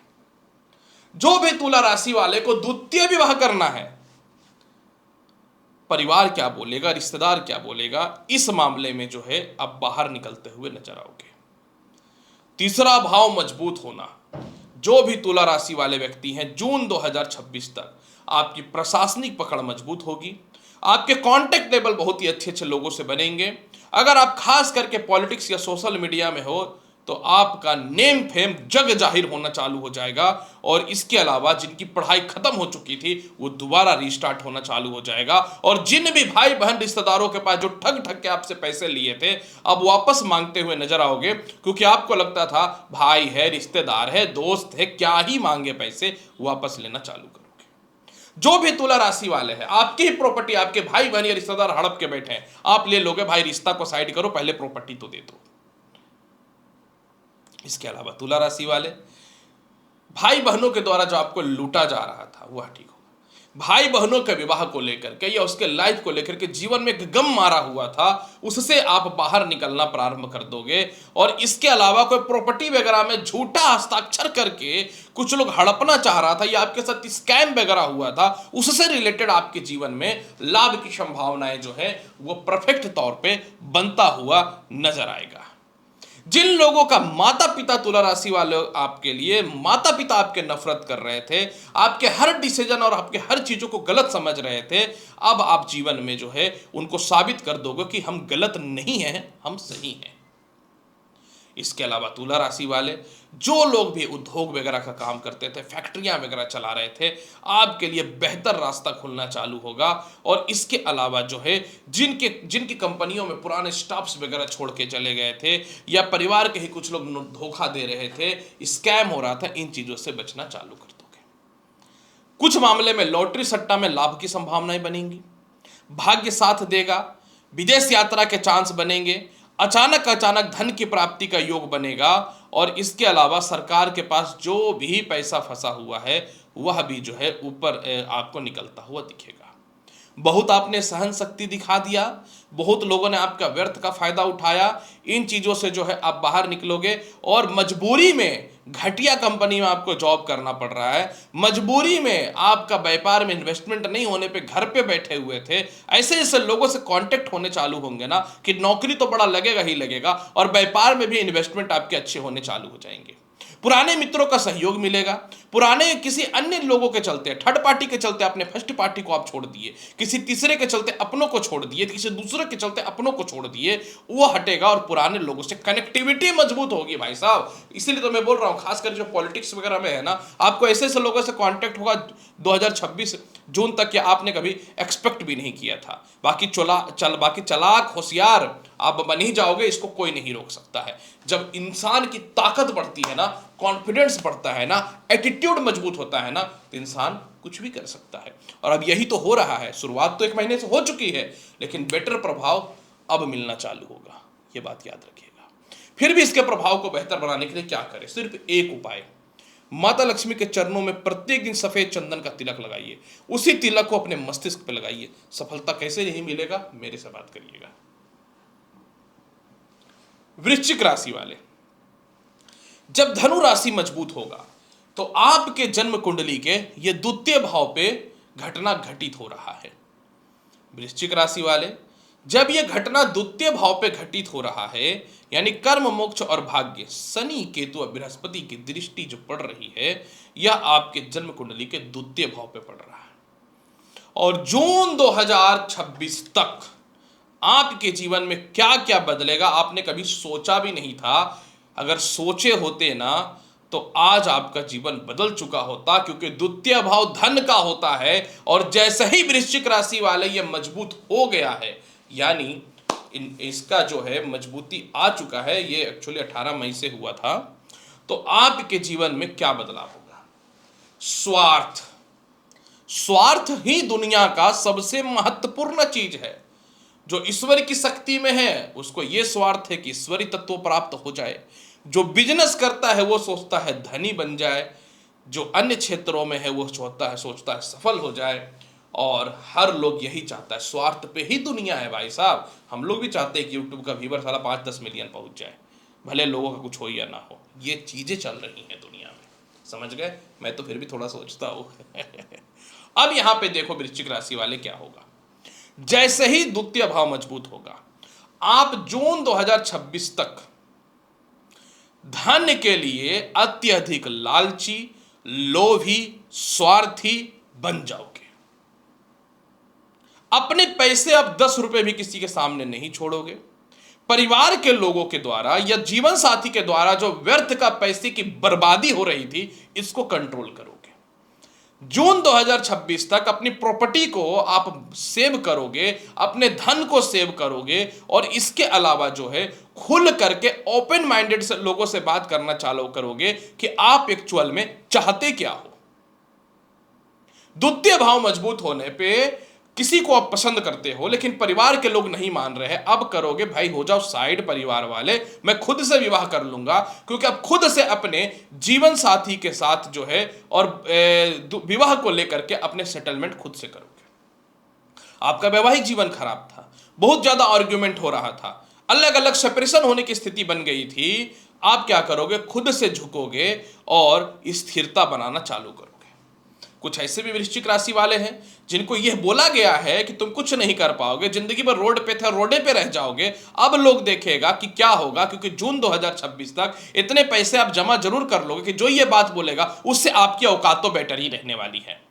जो भी तुला राशि वाले को द्वितीय विवाह करना है, परिवार क्या बोलेगा, रिश्तेदार क्या बोलेगा, इस मामले में जो है आप बाहर निकलते हुए नजर आओगे। तीसरा भाव मजबूत होना, जो भी तुला राशि वाले व्यक्ति हैं, जून 2026 तक आपकी प्रशासनिक पकड़ मजबूत होगी, आपके कांटेक्ट लेवल बहुत ही अच्छे अच्छे लोगों से बनेंगे। अगर आप खास करके पॉलिटिक्स या सोशल मीडिया में हो तो आपका नेम फेम जग जाहिर होना चालू हो जाएगा। और इसके अलावा जिनकी पढ़ाई खत्म हो चुकी थी वो दोबारा रीस्टार्ट होना चालू हो जाएगा। और जिन भी भाई बहन रिश्तेदारों के पास जो ठग ठग के आपसे पैसे लिए थे, अब वापस मांगते हुए नजर आओगे, क्योंकि आपको लगता था भाई है, रिश्तेदार है, दोस्त है, क्या ही मांगे पैसे, वापस लेना चालू करोगे। जो भी तुला राशि वाले हैं, आपकी ही प्रॉपर्टी आपके भाई बहन या रिश्तेदार हड़प के बैठे हैं, आप ले लोगे, भाई रिश्ता को साइड करो, पहले प्रॉपर्टी तो दे दो। इसके अलावा तुला राशि वाले, भाई बहनों के द्वारा जो आपको लूटा जा रहा था वह ठीक होगा। भाई बहनों के विवाह को लेकर के या उसके लाइफ को लेकर के जीवन में एक गम मारा हुआ था, उससे आप बाहर निकलना प्रारंभ कर दोगे। और इसके अलावा कोई प्रॉपर्टी वगैरह में झूठा हस्ताक्षर करके कुछ लोग हड़पना चाह रहा था या आपके साथ स्कैम वगैरह हुआ था, उससे रिलेटेड आपके जीवन में लाभ की संभावनाएं जो है वो परफेक्ट तौर पे बनता हुआ नजर आएगा। जिन लोगों का माता पिता तुला राशि वाले आपके लिए, माता पिता आपके नफरत कर रहे थे, आपके हर डिसीजन और आपके हर चीजों को गलत समझ रहे थे, अब आप जीवन में जो है उनको साबित कर दोगे कि हम गलत नहीं हैं, हम सही हैं। इसके अलावा तुला राशि वाले, जो लोग भी उद्योग वगैरह का काम करते थे, फैक्ट्रियां वगैरह चला रहे थे, आपके लिए बेहतर रास्ता खुलना चालू होगा। और इसके अलावा जो है जिनकी कंपनियों में पुराने स्टाफ्स वगैरह छोड़ के चले गए थे या परिवार के ही कुछ लोग धोखा दे रहे थे, स्कैम हो रहा था, इन चीजों से बचना चालू कर दोगे। कुछ मामले में लॉटरी सट्टा में लाभ की संभावनाएं बनेंगी, भाग्य साथ देगा, विदेश यात्रा के चांस बनेंगे, अचानक धन की प्राप्ति का योग बनेगा। और इसके अलावा सरकार के पास जो भी पैसा फंसा हुआ है वह भी जो है ऊपर आपको निकलता हुआ दिखेगा। बहुत आपने सहन शक्ति दिखा दिया, बहुत लोगों ने आपका व्यर्थ का फायदा उठाया, इन चीजों से जो है आप बाहर निकलोगे। और मजबूरी में घटिया कंपनी में आपको जॉब करना पड़ रहा है, मजबूरी में आपका व्यापार में इन्वेस्टमेंट नहीं होने पे घर पे बैठे हुए थे, ऐसे ऐसे लोगों से कांटेक्ट होने चालू होंगे ना कि नौकरी तो बड़ा लगेगा ही लगेगा और व्यापार में भी इन्वेस्टमेंट आपके अच्छे होने चालू हो जाएंगे। पुराने मित्रों का सहयोग मिलेगा, पुराने किसी अन्य लोगों के चलते, थर्ड पार्टी के चलते अपने फर्स्ट पार्टी को आप छोड़ दिए, किसी तीसरे के चलते अपनों को छोड़ दिए, किसी दूसरे के चलते अपनों को छोड़ दिए, वो हटेगा और पुराने लोगों से कनेक्टिविटी मजबूत होगी भाई साहब। इसीलिए तो मैं बोल रहा हूं, खासकर जो पॉलिटिक्स वगैरह में है ना, आपको ऐसे ऐसे लोगों से कांटेक्ट होगा 2026 जून तक कि आपने कभी एक्सपेक्ट भी नहीं किया था। बाकी चालाक होशियार आप बन ही जाओगे, इसको कोई नहीं रोक सकता है। जब इंसान की ताकत बढ़ती है ना, कॉन्फिडेंस बढ़ता है ना, एटीट्यूड मजबूत होता है ना, तो इंसान कुछ भी कर सकता है। और अब यही तो हो रहा है। शुरुआत तो 1 महीने से हो चुकी है, लेकिन बेटर प्रभाव अब मिलना चालू होगा, ये बात याद रखिएगा। फिर भी इसके प्रभाव को बेहतर बनाने के लिए क्या करें? सिर्फ एक उपाय, माता लक्ष्मी के चरणों में प्रत्येक दिन सफेद चंदन का तिलक लगाइए। उसी तिलक को अपने मस्तिष्क पे लगाइए। सफलता कैसे नहीं मिलेगा, मेरे से बात करिएगा। वृश्चिक राशि वाले, जब धनु राशि मजबूत होगा तो आपके जन्म कुंडली के ये द्वितीय भाव पे घटना घटित हो रहा है। वृश्चिक राशि वाले, जब यह घटना द्वितीय भाव पे घटित हो रहा है, यानी कर्म, मोक्ष और भाग्य, शनि, केतु और बृहस्पति की दृष्टि जो पड़ रही है, यह आपके जन्म कुंडली के द्वितीय भाव पे पड़ रहा है। और जून 2026 तक आपके जीवन में क्या क्या बदलेगा, आपने कभी सोचा भी नहीं था। अगर सोचे होते ना, तो आज आपका जीवन बदल चुका होता, क्योंकि द्वितीय भाव धन का होता है। और जैसे ही वृश्चिक राशि वाले ये मजबूत हो गया है, यानी इसका जो है मजबूती आ चुका है, ये एक्चुअली 18 मई से हुआ था, तो आपके जीवन में क्या बदलाव होगा? स्वार्थ ही दुनिया का सबसे महत्वपूर्ण चीज है। जो ईश्वर की शक्ति में है, उसको यह स्वार्थ है कि ईश्वरी तत्व प्राप्त हो जाए। जो बिजनेस करता है वो सोचता है धनी बन जाए, जो अन्य क्षेत्रों में है वो सोचता है सफल हो जाए। और हर लोग यही चाहता है, स्वार्थ पे ही दुनिया है भाई साहब। हम लोग भी चाहते हैं कि यूट्यूब का व्यूवर साला 5-10 मिलियन पहुंच जाए, भले लोगों का कुछ हो या ना हो। ये चीजें चल रही हैं दुनिया में, समझ गए? मैं तो फिर भी थोड़ा सोचता हूं। अब यहां पे देखो वृश्चिक राशि वाले क्या होगा। जैसे ही द्वितीय भाव मजबूत होगा, आप जून 2026 तक धन के लिए अत्यधिक लालची, लोभी, स्वार्थी बन जाओगे। अपने पैसे अब 10 रुपए भी किसी के सामने नहीं छोड़ोगे। परिवार के लोगों के द्वारा या जीवन साथी के द्वारा जो व्यर्थ का पैसे की बर्बादी हो रही थी, इसको कंट्रोल करोगे। जून 2026 तक अपनी प्रॉपर्टी को आप सेव करोगे, अपने धन को सेव करोगे। और इसके अलावा जो है खुल करके ओपन माइंडेड से लोगों से बात करना चालू करोगे कि आप एक्चुअल में चाहते क्या हो। द्वितीय भाव मजबूत होने पे किसी को आप पसंद करते हो, लेकिन परिवार के लोग नहीं मान रहे हैं। अब करोगे भाई, हो जाओ साइड परिवार वाले, मैं खुद से विवाह कर लूंगा। क्योंकि अब खुद से अपने जीवन साथी के साथ जो है और विवाह को लेकर के अपने सेटलमेंट खुद से करोगे। आपका वैवाहिक जीवन खराब था, बहुत ज्यादा आर्ग्यूमेंट हो रहा था, अलग अलग सेपरेशन होने की स्थिति बन गई थी। आप क्या करोगे? खुद से झुकोगे और स्थिरता बनाना चालू करोगे। कुछ ऐसे भी वृश्चिक राशि वाले हैं जिनको यह बोला गया है कि तुम कुछ नहीं कर पाओगे, जिंदगी भर रोड पे थे, रोडे पे रह जाओगे। अब लोग देखेगा कि क्या होगा, क्योंकि जून 2026 तक इतने पैसे आप जमा जरूर कर लोगे कि जो ये बात बोलेगा उससे आपकी औकात तो बेटर ही रहने वाली है।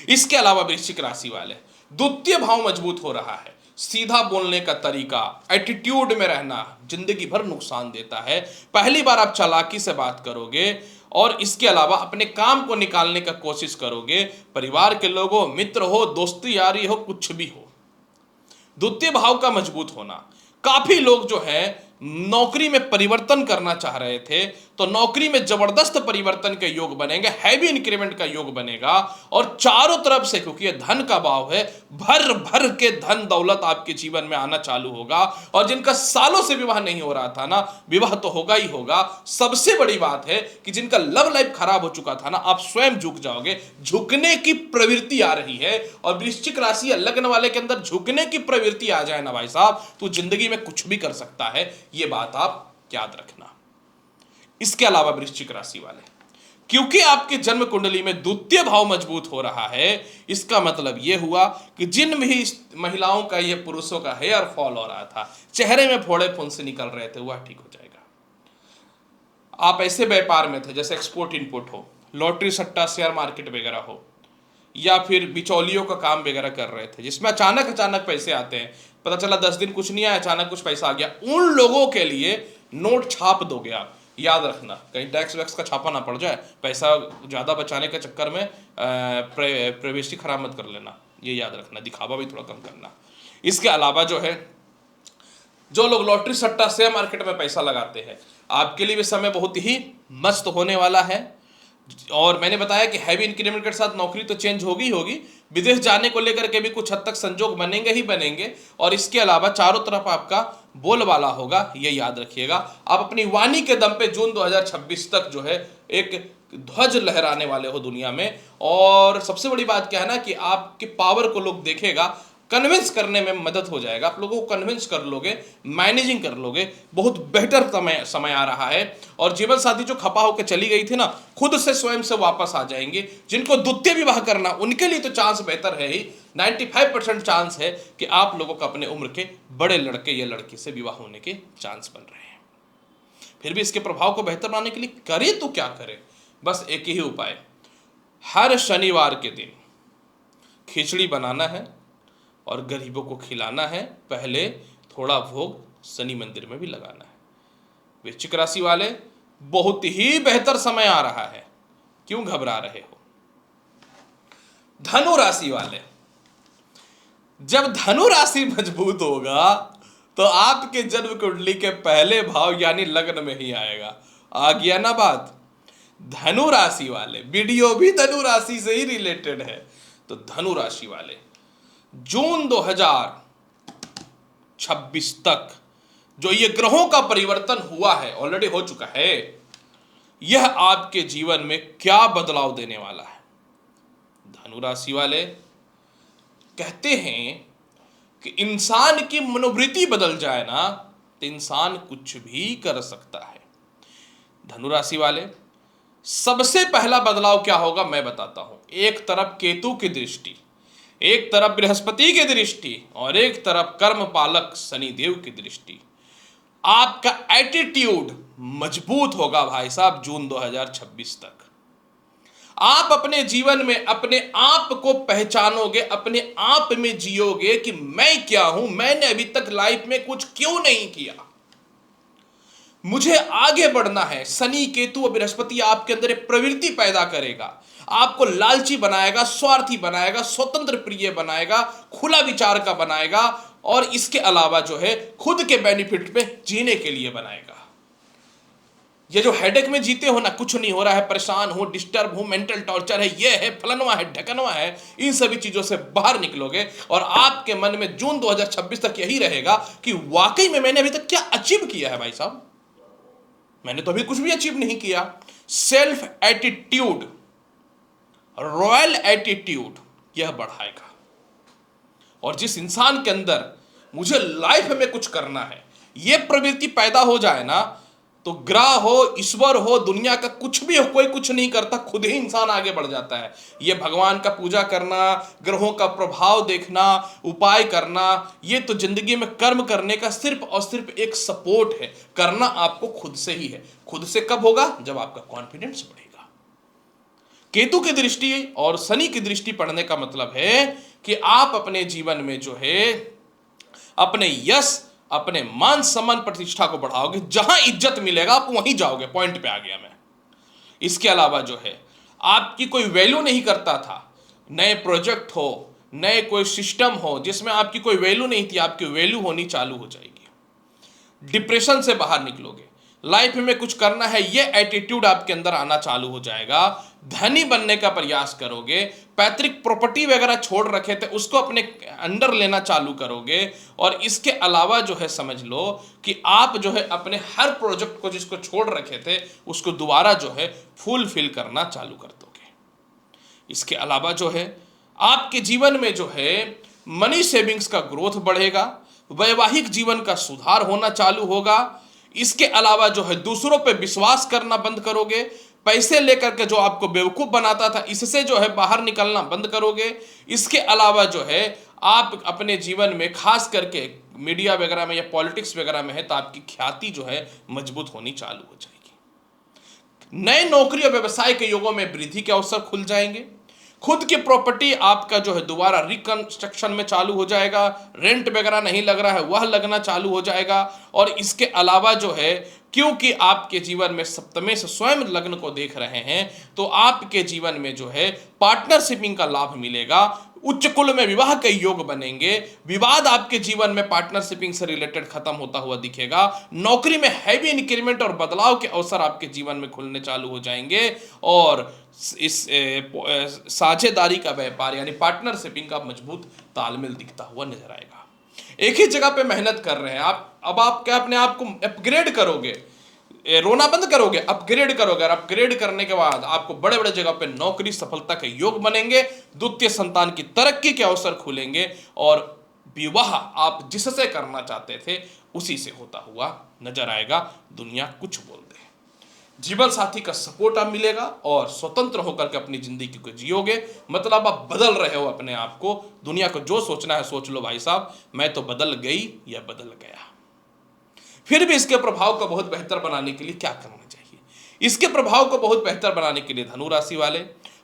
इसके अलावा वृश्चिक राशि वाले, द्वितीय भाव मजबूत हो रहा है। सीधा बोलने का तरीका, एटीट्यूड में रहना जिंदगी भर नुकसान देता है। पहली बार आप चालाकी से बात करोगे और इसके अलावा अपने काम को निकालने का कोशिश करोगे। परिवार के लोगों, मित्र हो, दोस्ती यारी हो, कुछ भी हो। द्वितीय भाव का मजबूत होना, काफी लोग जो है नौकरी में परिवर्तन करना चाह रहे थे, तो नौकरी में जबरदस्त परिवर्तन के योग बनेंगे, हैवी इंक्रीमेंट का योग बनेगा। और चारों तरफ से, क्योंकि ये धन का भाव है, भर भर के धन दौलत आपके जीवन में आना चालू होगा। और जिनका सालों से विवाह नहीं हो रहा था ना, विवाह तो होगा ही होगा। सबसे बड़ी बात है कि जिनका लव लाइफ खराब हो चुका था ना, आप स्वयं झुक जाओगे। झुकने की प्रवृत्ति आ रही है। और वृश्चिक राशि या लग्न वाले के अंदर झुकने की प्रवृत्ति आ जाए ना भाई साहब, तो जिंदगी में कुछ भी कर सकता है। ये बात आप याद रखना। इसके अलावा वृश्चिक राशि वाले, क्योंकि आपके जन्म कुंडली में द्वितीय भाव मजबूत हो रहा है, इसका मतलब यह हुआ कि जिन भी महिलाओं का, ये पुरुषों का हेयर फॉल हो रहा था, चेहरे में फोड़े फुंसी निकल रहे थे, वह ठीक हो जाएगा। आप ऐसे व्यापार में थे जैसे एक्सपोर्ट इनपुट हो, लॉटरी सट्टा शेयर मार्केट वगैरह हो, या फिर बिचौलियों का काम वगैरह कर रहे थे जिसमें अचानक अचानक पैसे आते हैं, पता चला 10 दिन कुछ नहीं आया, अचानक कुछ पैसा आ गया, उन लोगों के लिए नोट छाप दोगे आप। याद रखना कहीं टैक्स वैक्स का छापा ना पड़ जाए, पैसा ज़्यादा बचाने के चक्कर में प्राइवेसी खराब मत कर लेना, ये याद रखना, दिखावा भी थोड़ा कम करना। इसके अलावा जो है, जो लोग लॉटरी सट्टा शेयर मार्केट में पैसा लगाते हैं, आपके लिए भी समय बहुत ही मस्त होने वाला है। और मैंने बताया कि हैवी इंक्रीमेंट के साथ नौकरी तो चेंज होगी होगी, विदेश जाने को लेकर के भी कुछ हद तक संजोग बनेंगे ही बनेंगे, और इसके अलावा चारों तरफ आपका बोलबाला होगा, ये याद रखिएगा। आप अपनी वाणी के दम पे जून 2026 तक जो है एक ध्वज लहराने वाले हो दुनिया में। और सबसे बड़ी बात क्या है ना कि आपके पावर को लोग देखेगा, कन्विंस करने में मदद हो जाएगा, आप लोगों को कन्विंस कर लोगे, मैनेजिंग कर लोगे, बहुत बेहतर समय आ रहा है। और जीवन साथी जो खपा होकर चली गई थी ना, खुद से स्वयं से वापस आ जाएंगे। जिनको द्वितीय विवाह करना, उनके लिए तो चांस बेहतर है ही, 95% चांस है कि आप लोगों का अपने उम्र के बड़े लड़के या लड़की से विवाह होने के चांस बन रहे हैं। फिर भी इसके प्रभाव को बेहतर बनाने के लिए करे तो क्या करे, बस एक ही उपाय, हर शनिवार के दिन खिचड़ी बनाना है और गरीबों को खिलाना है। पहले थोड़ा भोग शनि मंदिर में भी लगाना है। वृश्चिक राशि वाले, बहुत ही बेहतर समय आ रहा है, क्यों घबरा रहे हो। धनु राशि वाले, जब धनु राशि मजबूत होगा तो आपके जन्म कुंडली के पहले भाव यानी लग्न में ही आएगा। आ गया ना बात। धनु राशि वाले, वीडियो भी धनु राशि से ही रिलेटेड है। तो धनु राशि वाले, जून 2026 तक जो ये ग्रहों का परिवर्तन हुआ है, ऑलरेडी हो चुका है, यह आपके जीवन में क्या बदलाव देने वाला है। धनु राशि वाले, कहते हैं कि इंसान की मनोवृत्ति बदल जाए ना तो इंसान कुछ भी कर सकता है। धनु राशि वाले, सबसे पहला बदलाव क्या होगा मैं बताता हूं। एक तरफ केतु की दृष्टि, एक तरफ बृहस्पति की दृष्टि और एक तरफ कर्म पालक शनिदेव की दृष्टि। आपका एटीट्यूड मजबूत होगा भाई साहब जून 2026 तक। आप अपने जीवन में अपने आप को पहचानोगे, अपने आप में जियोगे कि मैं क्या हूं, मैंने अभी तक लाइफ में कुछ क्यों नहीं किया, मुझे आगे बढ़ना है। शनि केतु और बृहस्पति आपके अंदर एक प्रवृत्ति पैदा करेगा, आपको लालची बनाएगा, स्वार्थी बनाएगा, स्वतंत्र प्रिय बनाएगा, खुला विचार का बनाएगा, और इसके अलावा जो है खुद के बेनिफिट पे जीने के लिए बनाएगा। ये जो हेडेक में जीते हो ना, कुछ नहीं हो रहा है, परेशान हो, डिस्टर्ब हो, मेंटल टॉर्चर है, ये है, फलनवा है, ढकनवा है, इन सभी चीजों से बाहर निकलोगे और आपके मन में जून 2026 तक यही रहेगा कि वाकई में मैंने अभी तक क्या अचीव किया है। भाई साहब, मैंने तो अभी कुछ भी अचीव नहीं किया। सेल्फ एटीट्यूड, रॉयल एटीट्यूड यह बढ़ाएगा। और जिस इंसान के अंदर मुझे लाइफ में कुछ करना है, यह प्रवृत्ति पैदा हो जाए ना, तो ग्रह हो, ईश्वर हो, दुनिया का कुछ भी हो, कोई कुछ नहीं करता, खुद ही इंसान आगे बढ़ जाता है। ये भगवान का पूजा करना, ग्रहों का प्रभाव देखना, उपाय करना, ये तो जिंदगी में कर्म करने का सिर्फ और सिर्फ एक सपोर्ट है। करना आपको खुद से ही है। खुद से कब होगा? जब आपका कॉन्फिडेंस बढ़ेगा। केतु की दृष्टि और शनि की दृष्टि पढ़ने का मतलब है कि आप अपने जीवन में जो है अपने यश, अपने मान सम्मान प्रतिष्ठा को बढ़ाओगे। जहां इज्जत मिलेगा आप वहीं जाओगे। पॉइंट पे आ गया मैं। इसके अलावा जो है आपकी कोई वैल्यू नहीं करता था, नए प्रोजेक्ट हो, नए कोई सिस्टम हो जिसमें आपकी कोई वैल्यू नहीं थी, आपकी वैल्यू होनी चालू हो जाएगी। डिप्रेशन से बाहर निकलोगे, लाइफ में कुछ करना है, ये एटीट्यूड आपके अंदर आना चालू हो जाएगा। धनी बनने का प्रयास करोगे, पैतृक प्रॉपर्टी वगैरह छोड़ रखे थे उसको अपने अंडर लेना चालू करोगे। और इसके अलावा जो है समझ लो कि आप जो है अपने हर प्रोजेक्ट को जिसको छोड़ रखे थे उसको दोबारा जो है फुलफिल करना चालू कर दोगे। इसके अलावा जो है आपके जीवन में जो है मनी सेविंग्स का ग्रोथ बढ़ेगा, वैवाहिक जीवन का सुधार होना चालू होगा। इसके अलावा जो है दूसरों पे विश्वास करना बंद करोगे। पैसे लेकर के जो आपको बेवकूफ बनाता था इससे जो है बाहर निकलना बंद करोगे। इसके अलावा जो है आप अपने जीवन में खास करके मीडिया वगैरह में या पॉलिटिक्स वगैरह में है तो आपकी ख्याति जो है मजबूत होनी चालू हो जाएगी। नए नौकरी और व्यवसाय के योगों में वृद्धि के अवसर खुल जाएंगे। खुद की प्रॉपर्टी आपका जो है दोबारा रिकंस्ट्रक्शन में चालू हो जाएगा, रेंट वगैरह नहीं लग रहा है वह लगना चालू हो जाएगा। और इसके अलावा जो है, क्योंकि आपके जीवन में सप्तमे से स्वयं लग्न को देख रहे हैं, तो आपके जीवन में जो है पार्टनरशिपिंग का लाभ मिलेगा। उच्च कुल में विवाह के योग बनेंगे। विवाद आपके जीवन में पार्टनरशिपिंग से रिलेटेड खत्म होता हुआ दिखेगा। नौकरी में हैवी इंक्रीमेंट और बदलाव के अवसर आपके जीवन में खुलने चालू हो जाएंगे। और इस साझेदारी का व्यापार यानी पार्टनरशिपिंग का मजबूत तालमेल दिखता हुआ नजर आएगा। एक ही जगह पे मेहनत कर रहे हैं आप, अब आप क्या अपने आप को अपग्रेड करोगे, रोना बंद करोगे, अपग्रेड करोगे। और अपग्रेड करने के बाद आपको बड़े बड़े जगह पे नौकरी सफलता के योग बनेंगे। द्वितीय संतान की तरक्की के अवसर खुलेंगे और विवाह आप जिससे करना चाहते थे उसी से होता हुआ नजर आएगा। दुनिया कुछ बोल दे, जीवन साथी का सपोर्ट आप मिलेगा और स्वतंत्र होकर के अपनी जिंदगी को जियोगे। मतलब आप बदल रहे हो अपने आप को। दुनिया को जो सोचना है सोच लो भाई साहब, मैं तो बदल गई या बदल गया। फिर भी इसके प्रभाव को बहुत बेहतर बनाने के लिए क्या करना चाहिए? इसके प्रभाव को बहुत बेहतर बनाने के लिए धनु राशि वाले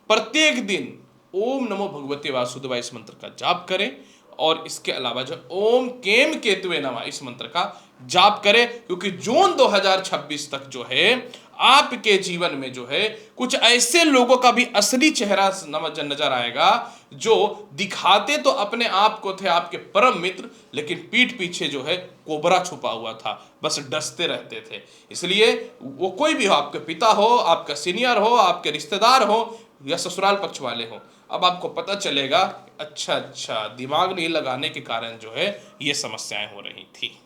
प्रत्येक दिन ओम नमो भगवते वासुदेवाय इस मंत्र का जाप करें। और इसके अलावा जो ओम केम केतुवे नमः इस मंत्र का जाप करें, क्योंकि जून 2026 तक जो है आपके जीवन में जो है कुछ ऐसे लोगों का भी असली चेहरा नजर आएगा जो दिखाते तो अपने आप को थे आपके परम मित्र, लेकिन पीठ पीछे जो है कोबरा छुपा हुआ था, बस डसते रहते थे। इसलिए वो कोई भी हो, आपके पिता हो, आपका सीनियर हो, आपके रिश्तेदार हो या ससुराल पक्ष वाले हो, अब आपको पता चलेगा अच्छा दिमाग नहीं लगाने के कारण जो है ये समस्याएं हो रही थी।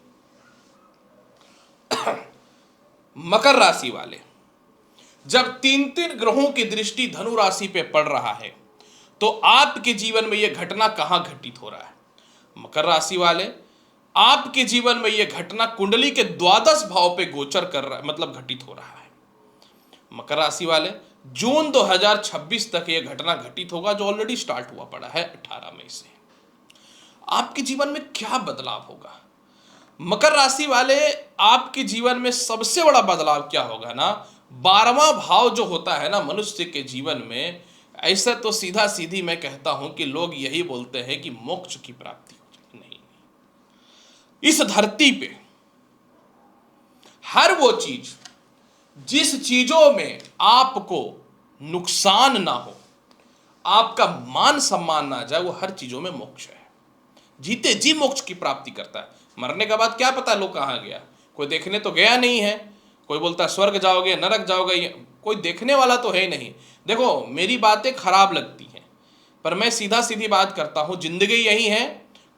मकर राशि वाले, जब तीन तीन ग्रहों की दृष्टि धनु राशि पे पड़ रहा है तो आपके जीवन में यह घटना कहां घटित हो रहा है? मकर राशि वाले, आपके जीवन में यह घटना कुंडली के द्वादश भाव पे गोचर कर रहा है, मतलब घटित हो रहा है। मकर राशि वाले, जून 2026 तक यह घटना घटित होगा, जो ऑलरेडी स्टार्ट हुआ पड़ा है 18 मई से। आपके जीवन में क्या बदलाव होगा? मकर राशि वाले, आपके जीवन में सबसे बड़ा बदलाव क्या होगा ना, 12वां भाव जो होता है ना मनुष्य के जीवन में, ऐसा तो सीधा सीधी मैं कहता हूं कि लोग यही बोलते हैं कि मोक्ष की प्राप्ति हो जाए। नहीं, इस धरती पे हर वो चीज जिस चीजों में आपको नुकसान ना हो, आपका मान सम्मान ना जाए, वो हर चीजों में मोक्ष है। जीते जी मोक्ष की प्राप्ति करता है। मरने के बाद क्या पता लोग कहाँ गया, कोई देखने तो गया नहीं है। कोई बोलता है स्वर्ग जाओगे, नरक जाओगे, कोई देखने वाला तो है नहीं। देखो, मेरी बातें खराब लगती हैं पर मैं सीधा सीधी बात करता हूँ, जिंदगी यही है,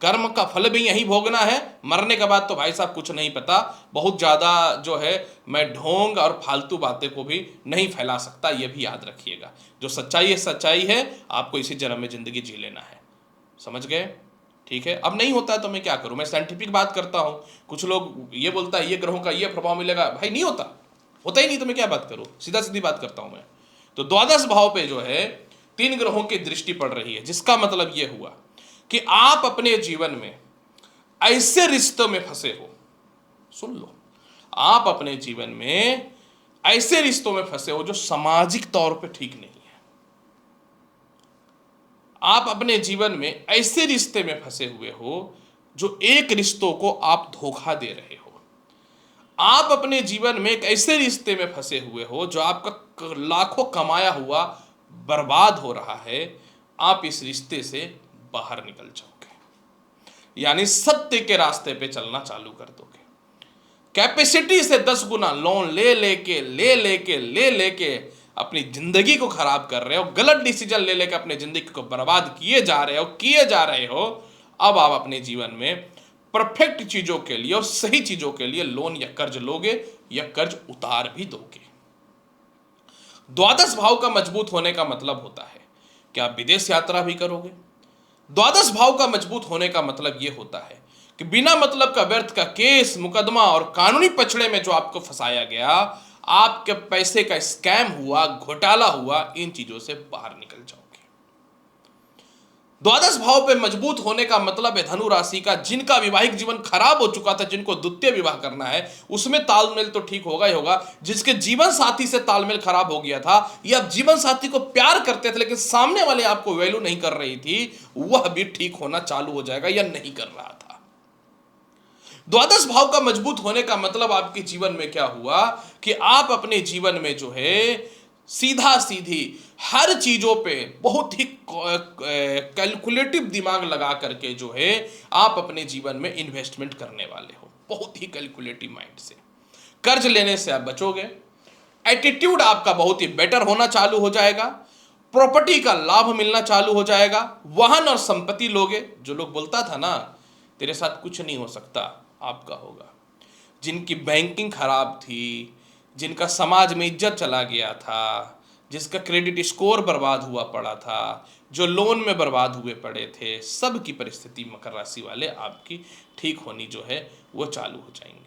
कर्म का फल भी यही भोगना है। मरने के बाद तो भाई साहब कुछ नहीं पता। बहुत ज़्यादा जो है मैं ढोंग और फालतू बातें को भी नहीं फैला सकता, ये भी याद रखिएगा। जो सच्चाई है सच्चाई है, आपको इसी जन्म में ज़िंदगी जी लेना है। समझ गए? ठीक है। अब नहीं होता है तो मैं क्या करूं? मैं साइंटिफिक बात करता हूं। कुछ लोग ये बोलता है ये ग्रहों का ये प्रभाव मिलेगा, भाई नहीं होता, होता ही नहीं तो मैं क्या बात करूं? सीधा सीधी बात करता हूं मैं। तो द्वादश भाव पे जो है 3 ग्रहों की दृष्टि पड़ रही है, जिसका मतलब ये हुआ कि आप अपने जीवन में ऐसे रिश्तों में फंसे हो, सुन लो, आप अपने जीवन में ऐसे रिश्तों में फंसे हो जो सामाजिक तौर पे ठीक नहीं है। आप अपने जीवन में ऐसे रिश्ते में फंसे हुए हो जो एक रिश्तों को आप धोखा दे रहे हो। आप अपने जीवन में एक ऐसे रिश्ते में फंसे हुए हो जो आपका लाखों कमाया हुआ बर्बाद हो रहा है। आप इस रिश्ते से बाहर निकल जाओगे, यानी सत्य के रास्ते पे चलना चालू कर दोगे। कैपेसिटी से 10 गुना लोन ले लेके अपनी जिंदगी को खराब कर रहे हो, गलत डिसीजन ले लेकर अपनी जिंदगी को बर्बाद किए जा रहे हो। अब आप अपने जीवन में परफेक्ट चीजों के लिए और सही चीजों के लिए लोन या कर्ज लोगे या कर्ज उतार भी दोगे। द्वादश भाव का मजबूत होने का मतलब होता है कि आप विदेश यात्रा भी करोगे। द्वादश भाव का मजबूत होने का मतलब यह होता है कि बिना मतलब का व्यर्थ का केस मुकदमा और कानूनी पछड़े में जो आपको फंसाया गया, आपके पैसे का स्कैम हुआ, घोटाला हुआ, इन चीजों से बाहर निकल जाओगे। द्वादश भाव पे मजबूत होने का मतलब है धनु राशि का, जिनका वैवाहिक जीवन खराब हो चुका था, जिनको द्वितीय विवाह करना है, उसमें तालमेल तो ठीक होगा ही होगा। जिसके जीवन साथी से तालमेल खराब हो गया था, या जीवन साथी को प्यार करते थे लेकिन सामने वाले आपको वैल्यू नहीं कर रही थी, वह भी ठीक होना चालू हो जाएगा या नहीं कर रहा था। द्वादश भाव का मजबूत होने का मतलब आपके जीवन में क्या हुआ कि आप अपने जीवन में जो है सीधा सीधी हर चीजों पे बहुत ही कैलकुलेटिव दिमाग लगा करके जो है आप अपने जीवन में इन्वेस्टमेंट करने वाले हो, बहुत ही कैलकुलेटिव माइंड से। कर्ज लेने से आप बचोगे, एटीट्यूड आपका बहुत ही बेटर होना चालू हो जाएगा, प्रॉपर्टी का लाभ मिलना चालू हो जाएगा, वाहन और संपत्ति लोगे। जो लोग बोलता था ना तेरे साथ कुछ नहीं हो सकता, आपका होगा। जिनकी बैंकिंग खराब थी, जिनका समाज में इज्जत चला गया था, जिसका क्रेडिट स्कोर बर्बाद हुआ पड़ा था, जो लोन में बर्बाद हुए पड़े थे, सब की परिस्थिति मकर राशि वाले आपकी ठीक होनी जो है वो चालू हो जाएंगे।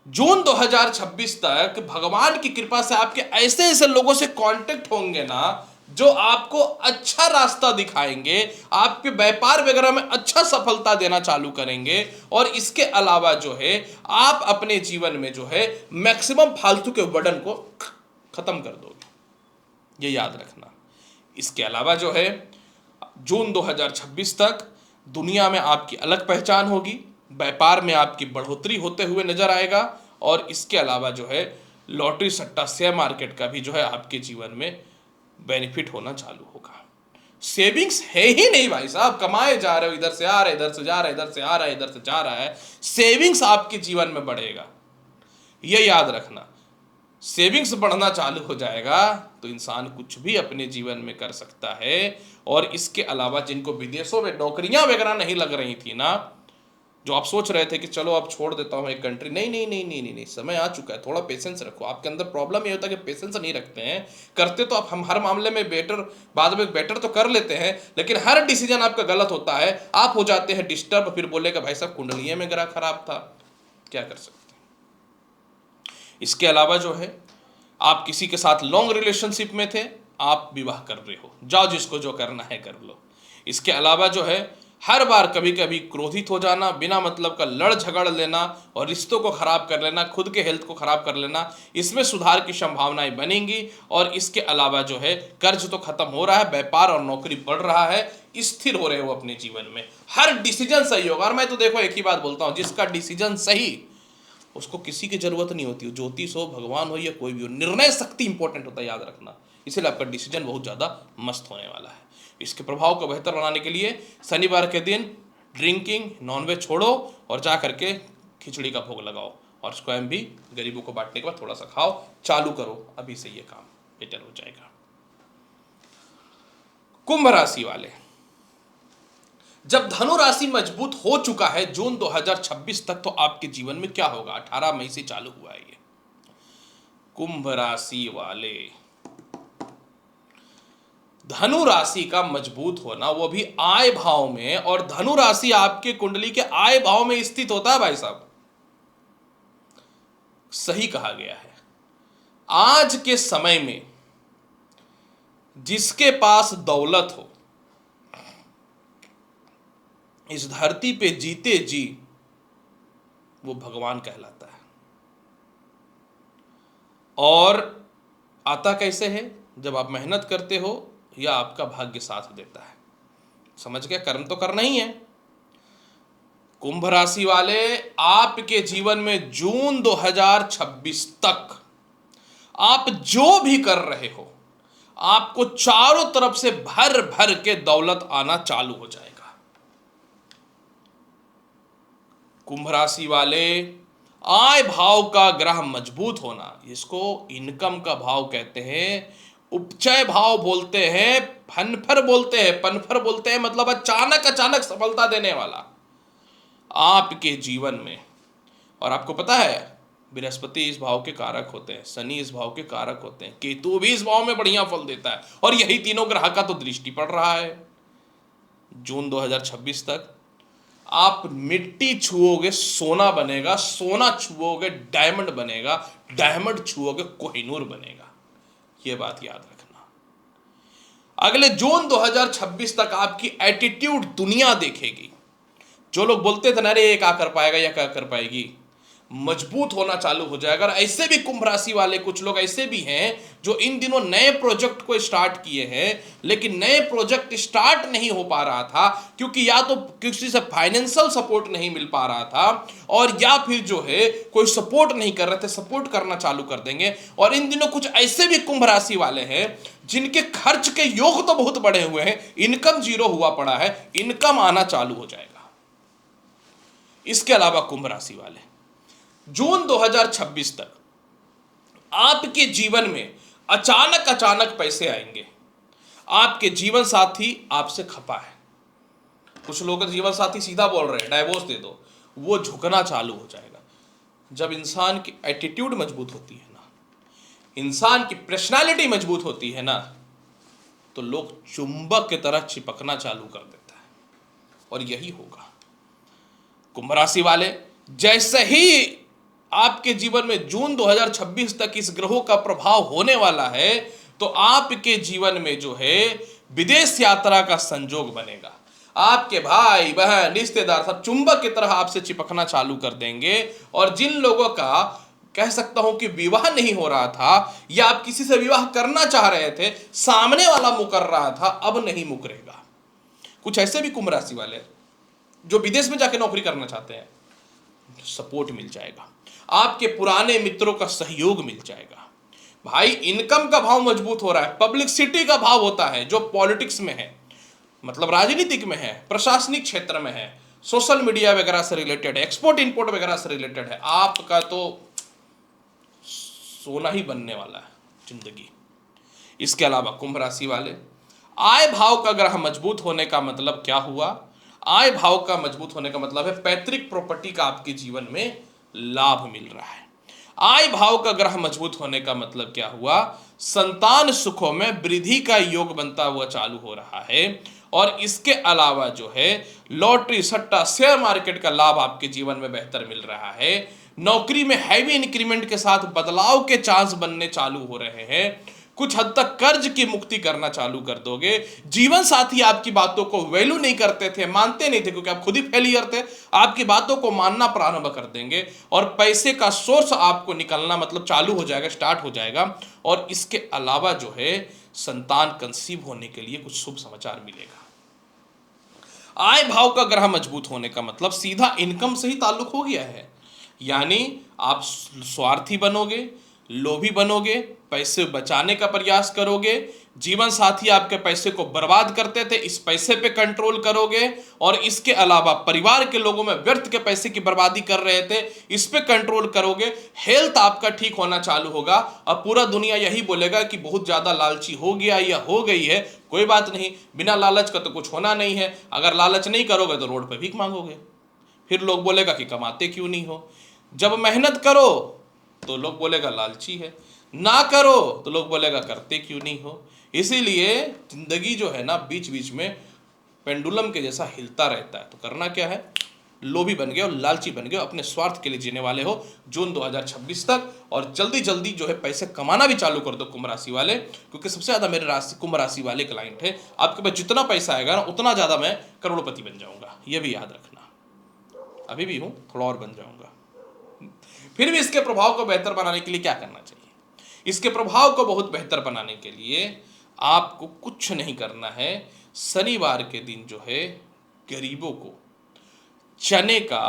जून 2026 तक भगवान की कृपा से आपके ऐसे ऐसे लोगों से कांटेक्ट होंगे ना जो आपको अच्छा रास्ता दिखाएंगे, आपके व्यापार वगैरह में अच्छा सफलता देना चालू करेंगे। और इसके अलावा जो है आप अपने जीवन में जो है मैक्सिमम फालतू के बर्डन को खत्म कर दोगे, ये याद रखना। इसके अलावा जो है जून 2026 तक दुनिया में आपकी अलग पहचान होगी, व्यापार में आपकी बढ़ोतरी होते हुए नजर आएगा। और इसके अलावा जो है लॉटरी सट्टा शेयर मार्केट का भी जो है आपके जीवन में बेनिफिट होना चालू होगा। सेविंग्स है ही नहीं भाई साहब, कमाए जा रहे हो, इधर से आ रहे, इधर से जा रहे, इधर से आ रहा है, इधर से जा रहा है। सेविंग्स आपके जीवन में बढ़ेगा, ये याद रखना। सेविंग्स बढ़ना चालू हो जाएगा तो इंसान कुछ भी अपने जीवन में कर सकता है। और इसके अलावा जिनको विदेशों में नौकरियां वगैरह नहीं लग रही थी ना, जो आप सोच रहे थे कि चलो अब छोड़ देता हूं एक कंट्री, नहीं नहीं नहीं नहीं नहीं नहीं, समय आ चुका है, थोड़ा पेशेंस रखो। आपके अंदर प्रॉब्लम ये होता है कि पेशेंस नहीं रखते हैं। करते तो आप हम हर मामले में बेटर, बाद में बेटर तो कर लेते हैं, लेकिन हर डिसीजन आपका गलत होता है, आप हो जाते हैं डिस्टर्ब। फिर बोलेगा भाई साहब कुंडलिये में ग्रह खराब था, क्या कर सकते हैं। इसके अलावा जो है आप किसी के साथ लॉन्ग रिलेशनशिप में थे, आप विवाह कर रहे हो, जाओ जिसको जो करना है कर लो। इसके अलावा जो है हर बार कभी कभी क्रोधित हो जाना, बिना मतलब का लड़ झगड़ लेना और रिश्तों को खराब कर लेना, खुद के हेल्थ को खराब कर लेना, इसमें सुधार की संभावनाएं बनेंगी। और इसके अलावा जो है कर्ज तो खत्म हो रहा है, व्यापार और नौकरी बढ़ रहा है, स्थिर हो रहे हो अपने जीवन में, हर डिसीजन सही होगा। और मैं तो देखो एक ही बात बोलता हूं, जिसका डिसीजन सही उसको किसी की जरूरत नहीं होती, ज्योतिष हो, भगवान हो या कोई भी हो, निर्णय शक्ति इंपॉर्टेंट होता है, याद रखना। इसलिए आपका डिसीजन बहुत ज़्यादा मस्त होने वाला है। इसके प्रभाव को बेहतर बनाने के लिए शनिवार के दिन ड्रिंकिंग, नॉनवेज छोड़ो और जा करके खिचड़ी का भोग लगाओ और स्वयं भी गरीबों को बांटने के बाद थोड़ा सा खाओ, चालू करो अभी से, ये काम बेटर हो जाएगा। कुंभ राशि वाले, जब धनु राशि मजबूत हो चुका है जून 2026 तक, तो आपके जीवन में क्या होगा। 18 मई से चालू हुआ है ये। कुंभ राशि वाले, धनु राशि का मजबूत होना, वो भी आय भाव में, और धनु राशि आपके कुंडली के आय भाव में स्थित होता है भाई साहब, सही कहा गया है। आज के समय में जिसके पास दौलत हो, इस धरती पे जीते जी वो भगवान कहलाता है। और आता कैसे है, जब आप मेहनत करते हो या आपका भाग्य साथ देता है। समझ गए, कर्म तो करना ही है। कुंभ राशि वाले, आपके जीवन में जून 2026 तक आप जो भी कर रहे हो, आपको चारों तरफ से भर भर के दौलत आना चालू हो जाएगा। कुंभ राशि वाले, आय भाव का ग्रह मजबूत होना, इसको इनकम का भाव कहते हैं, उपचय भाव बोलते हैं, फनफर बोलते हैं। पनफर बोलते हैं मतलब अचानक अचानक सफलता देने वाला आपके जीवन में। और आपको पता है बृहस्पति इस भाव के कारक होते हैं, शनि इस भाव के कारक होते हैं, केतु भी इस भाव में बढ़िया फल देता है, और यही तीनों ग्रह का तो दृष्टि पड़ रहा है। जून 2026 तक आप मिट्टी छुओगे सोना बनेगा, सोना छुओगे डायमंड बनेगा, डायमंड छुओगे कोहिनूर बनेगा, यह बात याद रखना। अगले जून 2026 तक आपकी एटीट्यूड दुनिया देखेगी। जो लोग बोलते थे ना रे ये क्या कर पाएगा या क्या कर पाएगी, मजबूत होना चालू हो जाएगा। और ऐसे भी कुंभ राशि वाले कुछ लोग ऐसे भी हैं जो इन दिनों नए प्रोजेक्ट को स्टार्ट किए हैं, लेकिन नए प्रोजेक्ट स्टार्ट नहीं हो पा रहा था क्योंकि या तो किसी से फाइनेंशियल सपोर्ट नहीं मिल पा रहा था, और या फिर जो है कोई सपोर्ट नहीं कर रहे थे। सपोर्ट करना चालू कर देंगे। और इन दिनों कुछ ऐसे भी कुंभ राशि वाले हैं जिनके खर्च के योग तो बहुत बड़े हुए हैं, इनकम जीरो हुआ पड़ा है, इनकम आना चालू हो जाएगा। इसके अलावा कुंभ राशि वाले जून 2026 तक आपके जीवन में अचानक अचानक पैसे आएंगे। आपके जीवन साथी आपसे खपा है, कुछ लोग जीवन साथी सीधा बोल रहे हैं डाइवोर्स दे दो, वो झुकना चालू हो जाएगा। जब इंसान की एटीट्यूड मजबूत होती है ना, इंसान की पर्सनालिटी मजबूत होती है ना, तो लोग चुंबक की तरह चिपकना चालू कर देता है, और यही होगा। कुंभ राशि वाले जैसे ही आपके जीवन में जून 2026 तक इस ग्रहों का प्रभाव होने वाला है, तो आपके जीवन में जो है विदेश यात्रा का संजोग बनेगा। आपके भाई बहन रिश्तेदार सब चुंबक की तरह आपसे चिपकना चालू कर देंगे। और जिन लोगों का कह सकता हूं कि विवाह नहीं हो रहा था, या आप किसी से विवाह करना चाह रहे थे, सामने वाला मुकर रहा था, अब नहीं मुकरेगा। कुछ ऐसे भी कुंभ राशि वाले जो विदेश में जाके नौकरी करना चाहते हैं, सपोर्ट मिल जाएगा। आपके पुराने मित्रों का सहयोग मिल जाएगा। भाई इनकम का भाव मजबूत हो रहा है, पब्लिसिटी का भाव होता है जो पॉलिटिक्स में है, मतलब राजनीतिक में है, प्रशासनिक क्षेत्र में है, सोशल मीडिया वगैरह से रिलेटेड है, एक्सपोर्ट इंपोर्ट वगैरह से रिलेटेड है, आपका तो सोना ही बनने वाला है जिंदगी। इसके अलावा कुंभ राशि वाले आय भाव का ग्रह मजबूत होने का मतलब क्या हुआ? आय भाव का मजबूत होने का मतलब है पैतृक प्रॉपर्टी का आपके जीवन में लाभ मिल रहा है। आय भाव का ग्रह मजबूत होने का मतलब क्या हुआ? संतान सुखों में वृद्धि का योग बनता हुआ चालू हो रहा है। और इसके अलावा जो है लॉटरी सट्टा शेयर मार्केट का लाभ आपके जीवन में बेहतर मिल रहा है। नौकरी में हैवी इंक्रीमेंट के साथ बदलाव के चांस बनने चालू हो रहे हैं। कुछ हद तक कर्ज की मुक्ति करना चालू कर दोगे। जीवन साथी आपकी बातों को वैल्यू नहीं करते थे, मानते नहीं थे, क्योंकि आप खुद ही फेलियर थे, आपकी बातों को मानना प्रारंभ कर देंगे। और पैसे का सोर्स आपको निकलना मतलब चालू हो जाएगा, स्टार्ट हो जाएगा। और इसके अलावा जो है संतान कंसीव होने के लिए कुछ शुभ समाचार मिलेगा। आय भाव का ग्रह मजबूत होने का मतलब सीधा इनकम से ही ताल्लुक हो गया है। यानी आप स्वार्थी बनोगे, लोभी बनोगे, पैसे बचाने का प्रयास करोगे। जीवन साथी आपके पैसे को बर्बाद करते थे, इस पैसे पे कंट्रोल करोगे। और इसके अलावा परिवार के लोगों में व्यर्थ के पैसे की बर्बादी कर रहे थे, इस पे कंट्रोल करोगे। हेल्थ आपका ठीक होना चालू होगा। अब पूरा दुनिया यही बोलेगा कि बहुत ज्यादा लालची हो गया या हो गई है। कोई बात नहीं, बिना लालच का तो कुछ होना नहीं है। अगर लालच नहीं करोगे तो रोड पे भीख मांगोगे, फिर लोग बोलेगा कि कमाते क्यों नहीं हो। जब मेहनत करो तो लोग बोलेगा लालची है, ना करो तो लोग बोलेगा करते क्यों नहीं हो। इसीलिए जिंदगी जो है ना बीच बीच में पेंडुलम के जैसा हिलता रहता है। तो करना क्या है, लोभी बन गए और लालची बन गए, अपने स्वार्थ के लिए जीने वाले हो जून 2026 तक। और जल्दी जल्दी जो है पैसे कमाना भी चालू कर दो कुंभ राशि वाले, क्योंकि सबसे ज्यादा मेरे राशि कुंभ राशि वाले क्लाइंट है। आपके पास जितना पैसा आएगा ना उतना ज्यादा मैं करोड़पति बन जाऊंगा, ये भी याद रखना। अभी भी हूं, थोड़ा और बन जाऊंगा। फिर भी इसके प्रभाव को बेहतर बनाने के लिए क्या करना चाहिए? इसके प्रभाव को बहुत बेहतर बनाने के लिए आपको कुछ नहीं करना है। शनिवार के दिन जो है गरीबों को चने का,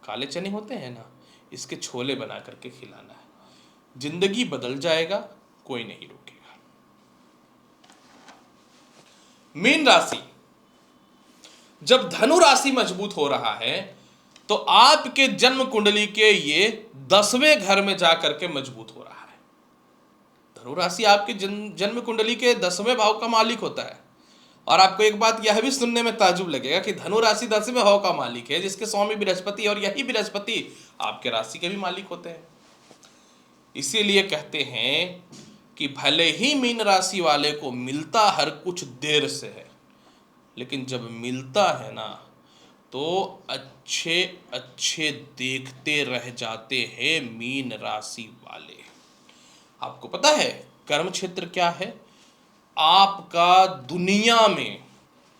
काले चने होते हैं ना, इसके छोले बना करके खिलाना है। जिंदगी बदल जाएगा, कोई नहीं रोकेगा। मीन राशि, जब धनु राशि मजबूत हो रहा है तो आपके जन्म कुंडली के ये 10वें घर में जाकर के मजबूत हो रहा है। धनु राशि आपके जन्म कुंडली के 10वें भाव का मालिक होता है। और आपको एक बात यह भी सुनने में ताजुब लगेगा कि धनु राशि 10वें भाव का मालिक है, जिसके स्वामी बृहस्पति, और यही बृहस्पति आपके राशि के भी मालिक होते हैं। इसीलिए कहते हैं कि भले ही मीन राशि वाले को मिलता हर कुछ देर से है, लेकिन जब मिलता है ना तो अच्छे अच्छे देखते रह जाते हैं मीन राशि वाले। आपको पता है कर्म क्षेत्र क्या है? आपका दुनिया में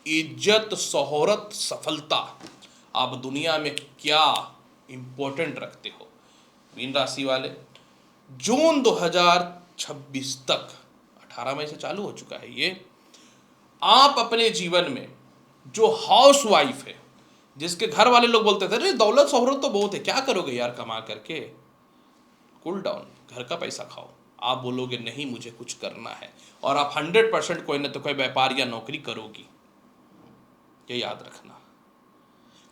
इज्जत, शोहरत, सफलता, आप दुनिया में क्या इंपॉर्टेंट रखते हो। मीन राशि वाले, जून 2026 तक, 18 मई से चालू हो चुका है ये, आप अपने जीवन में जो हाउस वाइफ है, जिसके घर वाले लोग बोलते थे अरे दौलत शोहरत तो बहुत है, क्या करोगे यार कमा करके, कूल डाउन, घर का पैसा खाओ। आप बोलोगे नहीं मुझे कुछ करना है, और आप 100% कोई ना तो कोई व्यापार या नौकरी करोगी, ये याद रखना।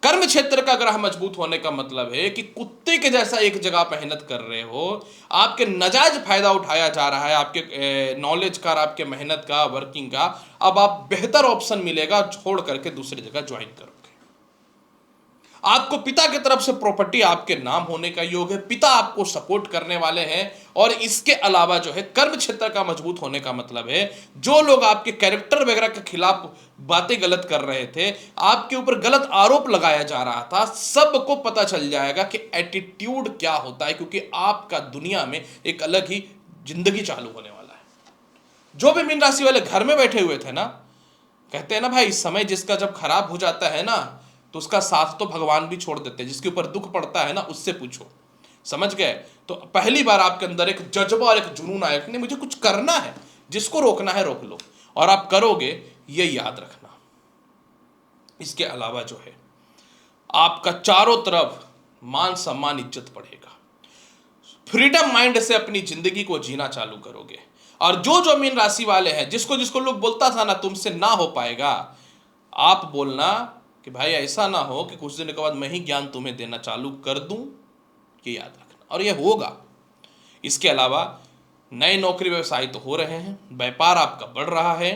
कर्म क्षेत्र का ग्रह मजबूत होने का मतलब है कि कुत्ते के जैसा एक जगह मेहनत कर रहे हो, आपके नाजायज फायदा उठाया जा रहा है, आपके नॉलेज का, आपके मेहनत का, वर्किंग का। अब आप बेहतर ऑप्शन मिलेगा, छोड़ करके दूसरी जगह ज्वाइन करोगे। आपको पिता की तरफ से प्रॉपर्टी आपके नाम होने का योग है, पिता आपको सपोर्ट करने वाले हैं। और इसके अलावा जो है कर्म क्षेत्र का मजबूत होने का मतलब है जो लोग आपके कैरेक्टर वगैरह के खिलाफ बातें गलत कर रहे थे, आपके ऊपर गलत आरोप लगाया जा रहा था, सबको पता चल जाएगा कि एटीट्यूड क्या होता है, क्योंकि आपका दुनिया में एक अलग ही जिंदगी चालू होने वाला है। जो भी मीन राशि वाले घर में बैठे हुए थे ना, कहते हैं ना भाई, समय जिसका जब खराब हो जाता है ना तो उसका साथ तो भगवान भी छोड़ देते हैं, जिसके ऊपर दुख पड़ता है ना उससे पूछो। समझ गए? तो पहली बार आपके अंदर एक जज्बा और एक जुनून आया कि नहीं मुझे कुछ करना है, जिसको रोकना है रोक लो, और आप करोगे, ये याद रखना। इसके अलावा जो है आपका चारों तरफ मान सम्मान इज्जत बढ़ेगा, फ्रीडम माइंड से अपनी जिंदगी को जीना चालू करोगे। और जो जो मीन राशि वाले हैं, जिसको जिसको लोग बोलता था ना तुमसे ना हो पाएगा, आप बोलना कि भाई ऐसा ना हो कि कुछ दिन के बाद मैं ही ज्ञान तुम्हें देना चालू कर दूं, ये याद रखना, और ये होगा। इसके अलावा नए नौकरी व्यवसाय तो हो रहे हैं, व्यापार आपका बढ़ रहा है,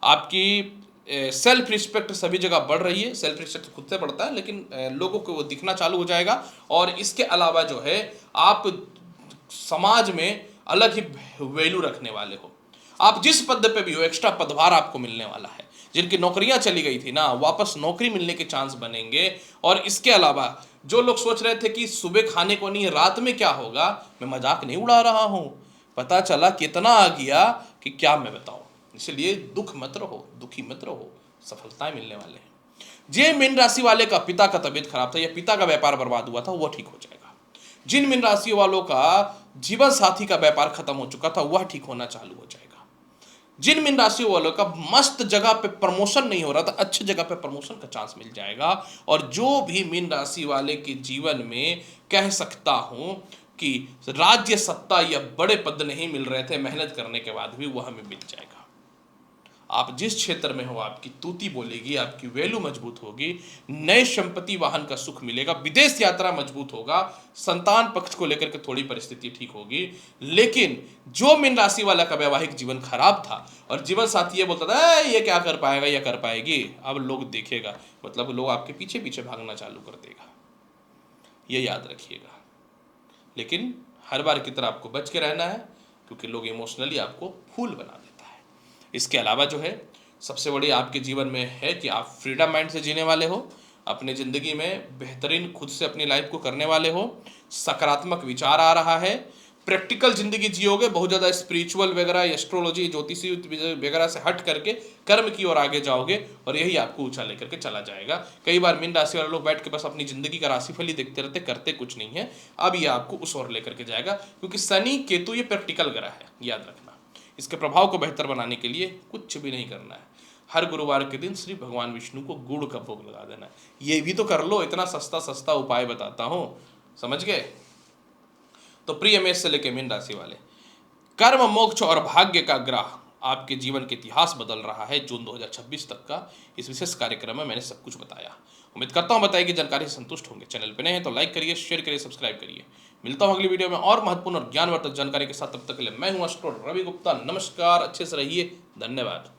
आपकी सेल्फ रिस्पेक्ट सभी जगह बढ़ रही है। सेल्फ रिस्पेक्ट खुद से बढ़ता है, लेकिन लोगों को वो दिखना चालू हो जाएगा। और इसके अलावा जो है आप समाज में अलग ही वैल्यू रखने वाले हो। आप जिस पद पे भी हो, एक्स्ट्रा पदभार आपको मिलने वाला है। जिनकी नौकरियां चली गई थी ना, वापस नौकरी मिलने के चांस बनेंगे। और इसके अलावा जो लोग सोच रहे थे कि सुबह खाने को नहीं, रात में क्या होगा, मैं मजाक नहीं उड़ा रहा हूं, पता चला कितना आ गया कि क्या मैं बताऊं। इसलिए दुख मत रहो, दुखी मत रहो, सफलताएं मिलने वाले हैं। जे मीन राशि वाले का पिता का तबीयत खराब था या पिता का व्यापार बर्बाद हुआ था, वो ठीक हो जाएगा। जिन मीन राशि वालों का जीवन साथी का व्यापार खत्म हो चुका था, वह ठीक होना चालू हो जाएगा। जिन मीन राशि वालों का मस्त जगह पे प्रमोशन नहीं हो रहा था, अच्छी जगह पे प्रमोशन का चांस मिल जाएगा। और जो भी मीन राशि वाले के जीवन में कह सकता हूं कि राज्य सत्ता या बड़े पद नहीं मिल रहे थे, मेहनत करने के बाद भी वह हमें मिल जाएगा। आप जिस क्षेत्र में हो, आपकी तूती बोलेगी, आपकी वैल्यू मजबूत होगी, नए संपत्ति वाहन का सुख मिलेगा, विदेश यात्रा मजबूत होगा, संतान पक्ष को लेकर के थोड़ी परिस्थिति ठीक होगी। लेकिन जो मीन राशि वाला का वैवाहिक जीवन खराब था और जीवन साथी ये बोलता था ये क्या कर पाएगा या कर पाएगी, अब लोग देखेगा, मतलब लोग आपके पीछे पीछे भागना चालू कर देगा, ये याद रखिएगा। लेकिन हर बार की तरह आपको बच के रहना है, क्योंकि लोग इमोशनली आपको फूल बना देते हैं। इसके अलावा जो है सबसे बड़ी आपके जीवन में है कि आप फ्रीडम माइंड से जीने वाले हो, अपने ज़िंदगी में बेहतरीन खुद से अपनी लाइफ को करने वाले हो, सकारात्मक विचार आ रहा है, प्रैक्टिकल ज़िंदगी जियोगे, बहुत ज़्यादा स्पिरिचुअल वगैरह, एस्ट्रोलॉजी, ज्योतिषी वगैरह से हट करके कर्म की ओर आगे जाओगे, और यही आपको ऊंचा लेकर के चला जाएगा। कई बार मीन राशि वाले लोग बैठ के बस अपनी ज़िंदगी का राशिफल ही देखते रहते, करते कुछ नहीं है। अब ये आपको उस ओर लेकर के जाएगा, क्योंकि शनि केतु ये प्रैक्टिकल ग्रह है, याद रखना। इसके प्रभाव को बेहतर बनाने के लिए कुछ भी नहीं करना है, हर गुरुवार के दिन श्री भगवान विष्णु को गुड़ का भोग लगा देना है। ये भी तो कर लो, इतना सस्ता सस्ता उपाय बताता हूं, समझ गए? तो प्रिय मेष से लेकर मीन राशि वाले, कर्म, मोक्ष और भाग्य का ग्रह आपके जीवन के इतिहास बदल रहा है जून 2026 तक का। इस विशेष कार्यक्रम में मैंने सब कुछ बताया। उम्मीद करता हूं बताई कि जानकारी से संतुष्ट होंगे। चैनल पे नए हैं तो लाइक करिए, शेयर करिए, सब्सक्राइब करिए। मिलता हूं अगली वीडियो में और महत्वपूर्ण और ज्ञानवर्धक जानकारी के साथ। तब तक के लिए मैं हूं एस्ट्रो रवि गुप्ता। नमस्कार, अच्छे से रहिए, धन्यवाद।